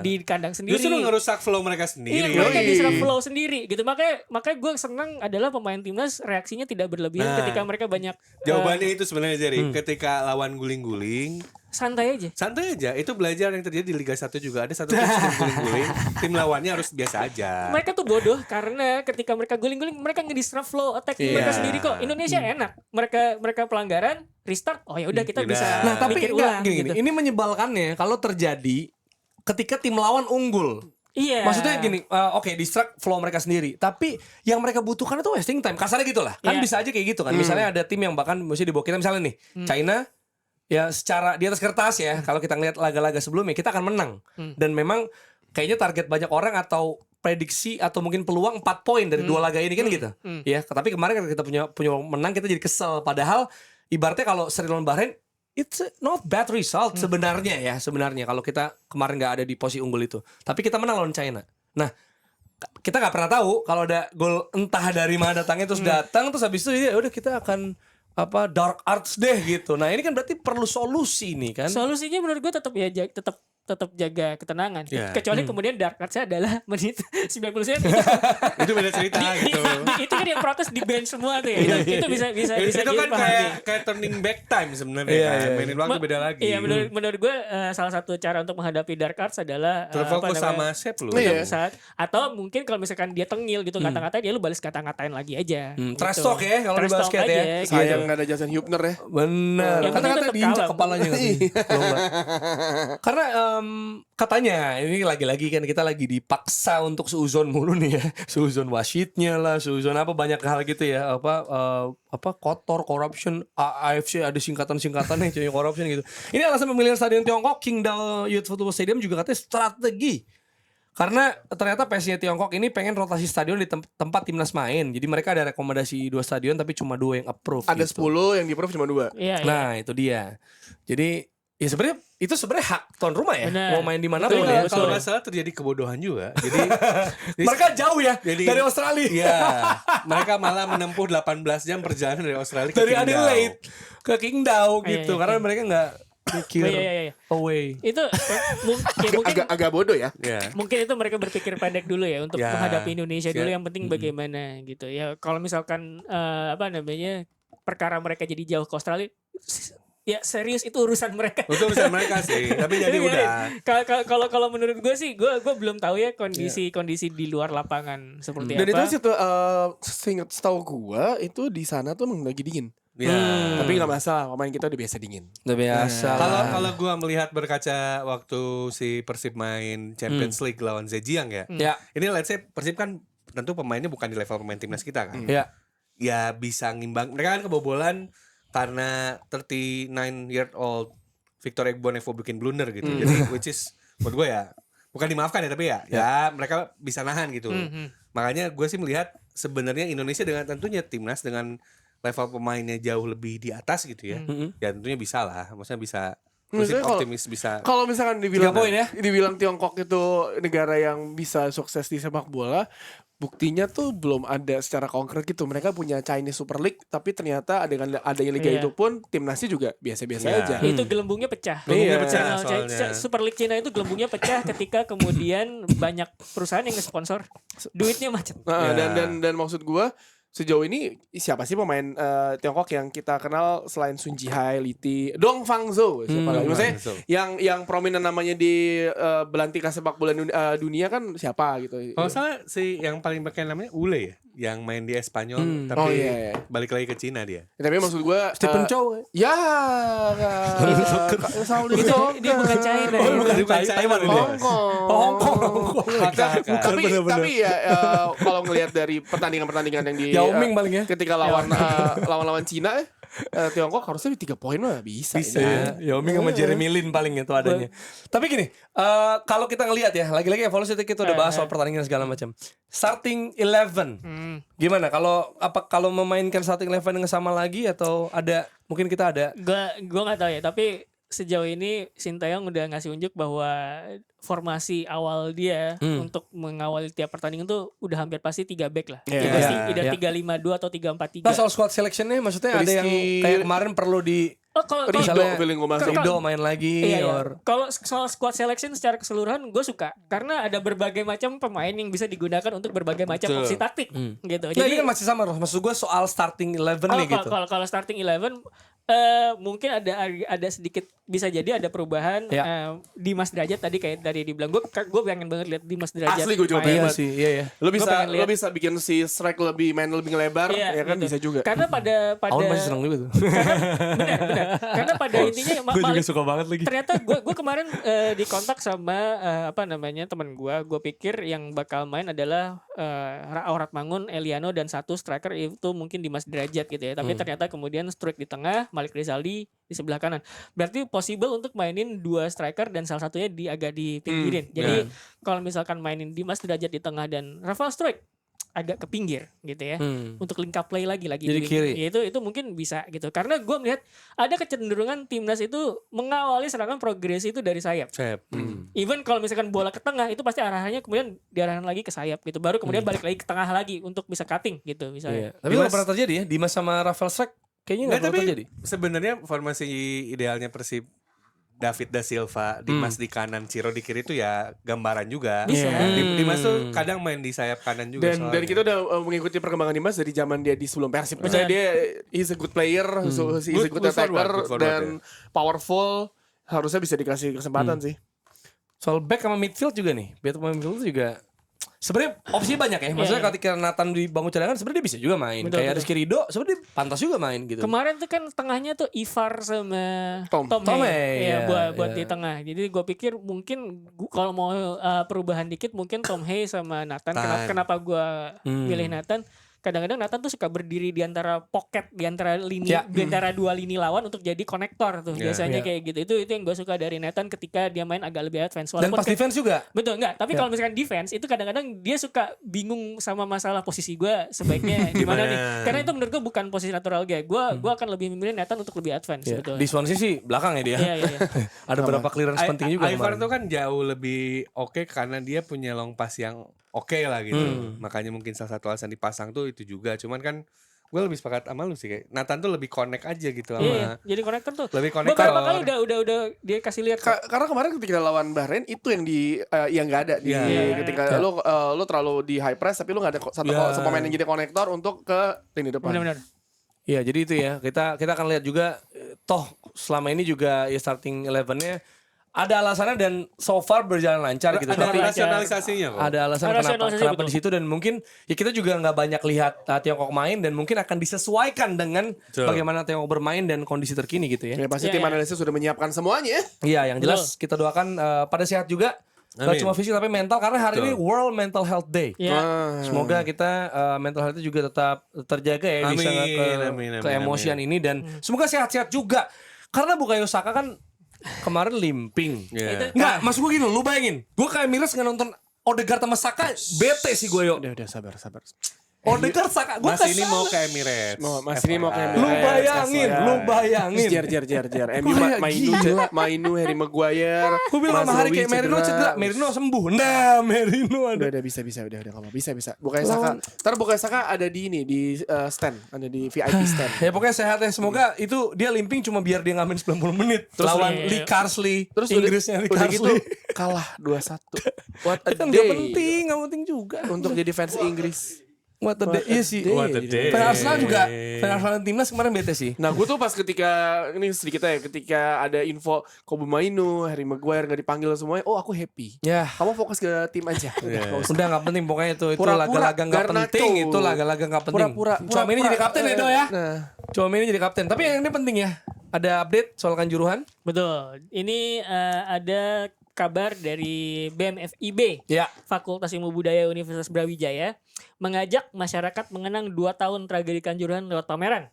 di kandang sendiri. Justru ngerusak flow mereka sendiri. Iya, mereka diserap flow sendiri gitu. Makanya gue senang adalah pemain timnas reaksinya tidak berlebihan ketika mereka banyak. Jawabannya itu sebenarnya Jerry. Ketika lawan guling-guling santai aja. Itu belajar yang terjadi di Liga 1 juga. Ada satu tim guling-guling, tim lawannya harus biasa aja. Mereka tuh bodoh karena ketika mereka guling-guling mereka ngedisrupt flow attack mereka sendiri kok. Indonesia enak. Mereka pelanggaran, restart. Oh ya udah kita bisa mikir ulang gitu. Ini menyebalkannya kalau terjadi ketika tim lawan unggul. Iya. Maksudnya gini, distract flow mereka sendiri. Tapi yang mereka butuhkan itu wasting time. Kasarnya gitu lah. Kan bisa aja kayak gitu kan. Misalnya ada tim yang bahkan mesti di bawah kita misalnya nih, China. Ya secara di atas kertas ya, kalau kita ngeliat laga-laga sebelumnya kita akan menang. Dan memang kayaknya target banyak orang atau prediksi atau mungkin peluang 4 poin dari 2 laga ini kan gitu. Ya, tapi kemarin kita punya menang kita jadi kesel. Padahal ibaratnya kalau seri lawan Bahrain it's not bad result sebenarnya kalau kita kemarin nggak ada di posisi unggul itu. Tapi kita menang lawan China. Nah, kita nggak pernah tahu kalau ada gol entah dari mana datangnya terus datang terus habis itu ya udah kita akan dark arts deh gitu. Nah ini kan berarti perlu solusi nih kan. Solusinya menurut gue tetap jaga ketenangan. Kecuali kemudian dark arts-nya adalah menit 90 itu beda cerita gitu. Itu kan yang protes di bench semua tuh ya. Itu bisa itu kan kayak turning back time sebenarnya. Mainin waktu beda lagi. Iya menurut gue salah satu cara untuk menghadapi dark arts adalah terfokus sama shape lu. Atau mungkin kalau misalkan dia tengil gitu kata-katain dia lu balas kata-katain lagi aja. Trash talk ya kalau di basket ya. Sayang nggak ada Jason Hubner ya. Benar. Kata-kata diinjak kepalanya karena katanya ini lagi-lagi kan kita lagi dipaksa untuk seuzon mulu nih ya, seuzon wasitnya lah, seuzon apa banyak hal gitu ya, kotor, corruption, AFC ada singkatan-singkatannya jadi corruption gitu. Ini alasan pemilihan stadion Tiongkok Qingdao Youth Football Stadium juga katanya strategi. Karena ternyata PSG Tiongkok ini pengen rotasi stadion di tempat timnas main. Jadi mereka ada rekomendasi 2 stadion tapi cuma 2 yang approve. Ada gitu. 10 yang di approve cuma 2. Nah, itu dia. Jadi ya sebenarnya itu hak tuan rumah ya. Bener. Mau main di mana pun ya. ya. Kalau nggak salah terjadi kebodohan juga. Jadi mereka jauh ya dari Australia. Iya. Mereka malah menempuh 18 jam perjalanan dari Australia ke dari Adelaide ke Qingdao gitu. Karena mereka nggak mikir away. Itu mungkin agak bodoh ya. Mungkin itu mereka berpikir pendek dulu ya untuk menghadapi Indonesia dulu. Yang penting bagaimana gitu ya. Kalau misalkan perkara mereka jadi jauh ke Australia, ya serius itu urusan mereka. Itu urusan mereka sih, tapi jadi udah. Kalau menurut gue sih, gue belum tahu ya kondisi di luar lapangan seperti Dan apa. itu seingat setahu gua itu di sana tuh emang lagi dingin. Ya. Tapi nggak masalah, pemain kita udah biasa dingin. Udah biasa. Kalau gue melihat berkaca waktu si Persib main Champions League lawan Zhejiang ya. Ya. Ini let's say Persib kan tentu pemainnya bukan di level pemain timnas kita kan. Ya. Ya bisa ngimbang. Mereka kan kebobolan karena 39-year-old Victor Egbonevo bikin blunder gitu. Jadi which is buat gue ya bukan dimaafkan ya, tapi ya mereka bisa nahan gitu. Makanya gue sih melihat sebenarnya Indonesia dengan tentunya timnas dengan level pemainnya jauh lebih di atas gitu ya. Ya tentunya bisa lah. Maksudnya bisa Maksudnya optimis bisa. Kalau misalkan dibilang 3 poin ya? Dibilang Tiongkok itu negara yang bisa sukses di sepak bola, buktinya tuh belum ada secara konkret gitu. Mereka punya Chinese Super League, tapi ternyata dengan adanya liga itu pun timnasnya juga biasa-biasa aja. Itu gelembungnya pecah. Gelembungnya Iya. pecah Channel soalnya. Super League Cina itu gelembungnya pecah ketika kemudian banyak perusahaan yang nge-sponsor, duitnya macet. Nah, Ya. dan maksud gua sejauh ini siapa sih pemain Tiongkok yang kita kenal selain Sun Jihai, Li Ti, Dong Fangzhou siapa lagi? Maksudnya Fangzhou. yang prominent namanya di belantika sepak bola dunia kan siapa gitu. Kalau salah si yang paling pakai namanya Ule ya, yang main di Espanyol tapi Oh, iya. balik lagi ke Cina dia. Ya, tapi maksud gua Stephen Chow. ya Saudi Dia bukan China. Oh, bukan Bukan Taiwan ini. Hong Kong. Hongkong. Tapi ya kalau ngelihat dari pertandingan-pertandingan yang di Yao Ming paling ya. ketika lawan Cina Tiongkok harusnya 3 poin mah bisa. Bisa. ini. Yao Ming sama Jeremy Lin paling itu adanya. Tapi gini, kalau kita ngelihat ya, lagi-lagi evolusi kita udah bahas soal pertandingan segala macam. Starting 11. Gimana kalau memainkan starting 11 dengan sama lagi atau ada mungkin kita ada Gue nggak tahu ya, tapi sejauh ini Sintayong udah ngasih unjuk bahwa formasi awal dia untuk mengawali tiap pertandingan tuh udah hampir pasti 3 back lah. Iya. Ya pasti Iya. either Iya. 3-5-2 atau 3-4-3. Nah, soal squad selectionnya maksudnya ada yang Rizky- kayak kemarin perlu di Oh, kalau Rido feeling gua masuk. Rido main lagi Iya, iya. or Kalau soal squad selection secara keseluruhan gue suka karena ada berbagai macam pemain yang bisa digunakan untuk berbagai macam opsi taktik gitu. Nah, ini kan masih sama Ros. Maksud gue soal starting 11 nih gitu. Kalau starting 11 mungkin ada sedikit bisa jadi ada perubahan. Ya. Dimas Derajat tadi kayak dari dibilang gue pengen banget lihat Dimas Derajat. Asli gue juga main. pengen Iya banget. sih, iya ya. Lo Gua bisa pengen lihat. bikin si strike lebih ngelebar Iya, ya kan gitu. bisa juga. Karena pada Aun masih seneng juga tuh. benar. Karena pada intinya Gue juga suka banget lagi. ternyata gue kemarin dikontak sama teman gue pikir yang bakal main adalah Aurat Mangun, Eliano dan satu striker itu mungkin Dimas Derajat gitu ya, tapi ternyata kemudian strike di tengah, Malik Rizaldi di sebelah kanan, berarti possible untuk mainin 2 striker dan salah satunya agak di pinggirin. Jadi kalau misalkan mainin Dimas Derajat di tengah dan Rafael Struijk agak ke pinggir gitu ya, untuk link up play lagi Jadi di kiri. ya, itu mungkin bisa gitu, karena gue melihat ada kecenderungan timnas itu mengawali serangan progresi itu dari sayap. Even kalau misalkan bola ke tengah itu pasti arahannya kemudian diarahkan lagi ke sayap gitu, baru kemudian balik lagi ke tengah lagi untuk bisa cutting gitu misalnya. Iya. Tapi nggak pernah terjadi ya Dimas sama Rafael Struijk kayaknya nggak pernah terjadi. Sebenarnya formasi idealnya Persib David da Silva, Dimas di kanan, Ciro di kiri itu ya gambaran juga. Bisa. Dimas tuh kadang main di sayap kanan juga. Dan soalnya. kita udah mengikuti perkembangan Dimas dari zaman dia di sebelum Persib. Misalnya dia he's a good player, he's a good Good forward, attacker good forward, dan powerful, harusnya bisa dikasih kesempatan sih. Soal back sama midfield juga nih. Back sama midfield juga sebenarnya opsi banyak ya. Maksudnya ketika Nathan di bangku cadangan sebenarnya dia bisa juga main. Betul, Kayak betul. Rizky Ridho sebenarnya pantas juga main gitu. Kemarin tuh kan tengahnya tuh Ivar sama Tom Hay. Hay, Ya, ya, buat ya. di tengah. Jadi gue pikir mungkin kalau mau perubahan dikit mungkin Tom Hay sama Nathan. Kenapa gue pilih Nathan? Kadang-kadang Nathan tuh suka berdiri di antara pocket, di antara lini, Ya. di antara 2 lini lawan untuk jadi konektor tuh. Ya. Biasanya Ya. kayak gitu. Itu yang gue suka dari Nathan ketika dia main agak lebih advance. Dan pas defense juga. Betul enggak, tapi kalau misalkan defense itu kadang-kadang dia suka bingung sama masalah posisi gue sebaiknya di mana nih. Karena itu menurut gue bukan posisi natural gue. Gue akan lebih memilih Nathan untuk lebih advance Ya. betul. Di Swansea sih belakang ya dia. Iya, iya, iya. Ada beberapa clearance penting juga. Ivar kemarin. tuh kan jauh lebih oke karena dia punya long pass yang oke lah gitu. Makanya mungkin salah satu alasan dipasang tuh itu juga. Cuman kan gue lebih sepakat sama lu sih kayak Nathan tuh lebih connect aja gitu sama Iya, jadi konektor tuh. lebih konektor. Beberapa kali udah dia kasih lihat kok. Karena kemarin ketika lawan Bahrain itu yang yang nggak ada di Iya. ketika lo terlalu di high press tapi lo nggak ada satu pemain yang jadi konektor untuk ke lini depan. Benar-benar. Iya, jadi itu ya. Kita akan lihat juga toh selama ini juga ya starting 11-nya ada alasannya dan so far berjalan lancar gitu. Ada Tapi rasionalisasinya kok. ada alasan kenapa di situ dan mungkin ya kita juga nggak banyak lihat Tiongkok main dan mungkin akan disesuaikan dengan bagaimana Tiongkok bermain dan kondisi terkini gitu ya. Ya pasti tim analisis sudah menyiapkan semuanya. Iya, yang jelas kita doakan pada sehat juga. Gak cuma fisik tapi mental karena hari ini World Mental Health Day. Semoga kita mental health juga tetap terjaga ya bisa ke emosian ini dan semoga sehat-sehat juga. Karena Bukayo Saka kan kemarin limping. Enggak, maksud gue gini, lu bayangin. Gue kayak Miras nggak nonton Odegaard sama Saka, bete sih gue yo. Udah sabar. Odegaard Saka, gue Mas ini mau ke Emirates. Mas ini mau ke Emirates. Lu bayangin. Jar. MU Mainu, Harry Maguire. Gue bilang sama Hari kayak Merino cedera, Merino sembuh. Nah, Merino ada. Udah bisa. Kamu bisa. Bukayo Saka. Ntar Bukayo Saka ada di ini di stand, ada di VIP stand. Ya pokoknya sehat ya. Semoga itu dia limping cuma biar dia ngamen 90 menit. Terus lawan Lee Carsley. Terus Inggrisnya Lee udah gitu Carsley. kalah 2-1. What a Kan day. gak penting juga. Untuk jadi fans Inggris. What a day. Iya sih. What a day. Fans Arsenal juga. Fans Arsenal timnas kemarin bete sih. Nah gue tuh pas ketika ini sedikit aja, ketika ada info Kobe Mainu, Harry Maguire gak dipanggil semuanya, oh aku happy. Ya. Kamu fokus ke tim aja. Udah gak penting pokoknya itu Pura-pura laga-laga gak Garnacho. penting. Itu laga-laga gak penting. Cuma ini jadi kapten ya Do ya. Cuma ini jadi kapten. Tapi yang ini penting ya. Ada update soal Kanjuruhan. Betul. Ini ada kabar dari BMFIB, Ya. Fakultas Ilmu Budaya Universitas Brawijaya, mengajak masyarakat mengenang 2 tahun tragedi Kanjuruhan lewat pameran.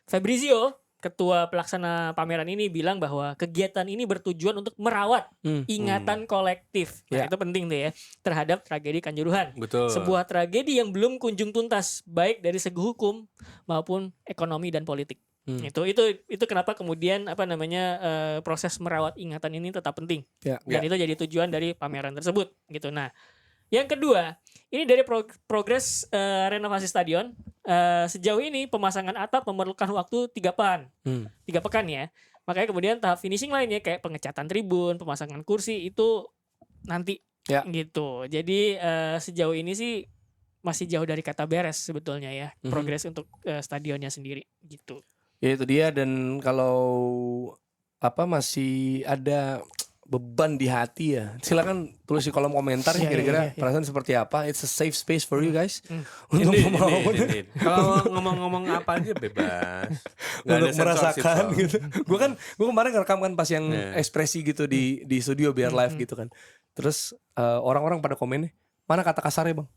Fabrizio, ketua pelaksana pameran ini bilang bahwa kegiatan ini bertujuan untuk merawat ingatan kolektif. Nah, itu penting tuh ya, terhadap tragedi Kanjuruhan. Betul. Sebuah tragedi yang belum kunjung tuntas, baik dari segi hukum maupun ekonomi dan politik. Itu kenapa kemudian proses merawat ingatan ini tetap penting. Dan itu jadi tujuan dari pameran tersebut gitu. Nah, yang kedua, ini dari progres renovasi stadion. Sejauh ini pemasangan atap memerlukan waktu 3 pekan. 3 pekan ya. Makanya kemudian tahap finishing lainnya kayak pengecatan tribun, pemasangan kursi itu nanti gitu. Jadi sejauh ini sih masih jauh dari kata beres sebetulnya ya. Progres untuk stadionnya sendiri gitu. Ya itu dia dan kalau masih ada beban di hati ya silakan tulis di kolom komentar kira-kira perasaan seperti apa. It's a safe space for you guys untuk kalau ngomong-ngomong apa aja bebas untuk merasakan gitu. Gue kemarin ngerekam kan pas yang ekspresi gitu di studio biar live gitu kan. Terus orang-orang pada komennya, mana kata kasarnya bang?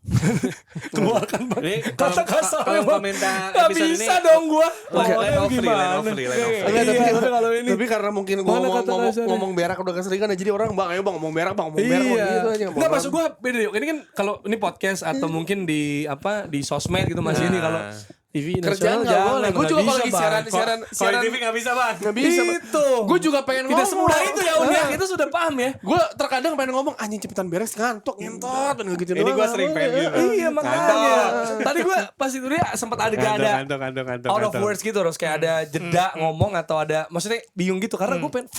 Keluarkan bang. Kata kasarnya bang. Komentar gak bisa dong gue. Tapi karena mungkin gue ngomong berak udah keseringan, jadi orang bang ayo bang ngomong berak ngomong gitu aja. Nggak, maksud gue beda yuk. Ini kan kalau ini podcast atau mungkin di sosmed gitu masih ini kalau TV kerjaan nasional nggak boleh. Gue juga kalau lagi siaran TV nggak bisa bang. Nggak bisa. Itu. Gue juga pengen ngomong. Tidak semudah itu ya Unik. Itu sudah paham ya. Gue terkadang pengen ngomong anjing cepetan beres ngentot gitu. Ini gue sering pengen gitu. Iya makanya. Tadi gue pas itu dia sempat ada out of words gitu, terus kayak ada jeda ngomong atau ada maksudnya bingung gitu karena gue pengen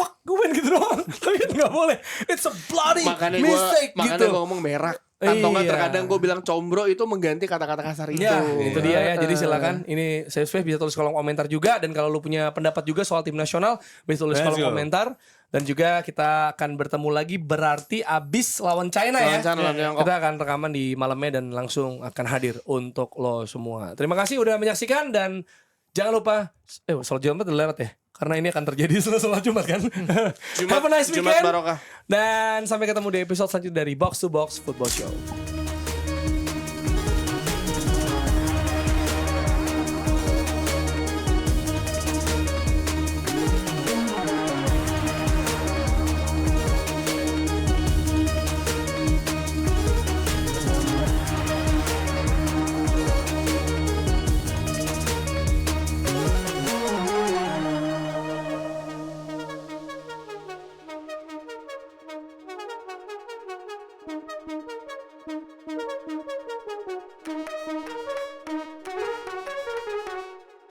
gitu doang. Tapi nggak boleh. It's a bloody mistake gitu. Makanya gue ngomong berak. Atau nggak terkadang gue bilang combro itu mengganti kata-kata kasar itu. Ya, itu dia ya. Jadi silakan ini safe space bisa tulis kolom komentar juga dan kalau lu punya pendapat juga soal tim nasional bisa tulis kolom komentar dan juga kita akan bertemu lagi berarti abis lawan China ya. Kita akan rekaman di malamnya dan langsung akan hadir untuk lo semua. Terima kasih udah menyaksikan dan jangan lupa sholat Jumat udah lewat ya. Karena ini akan terjadi setelah sholat Jumat kan. Have a nice weekend. Jumat barokah. Dan sampai ketemu di episode selanjutnya dari Box to Box Football Show.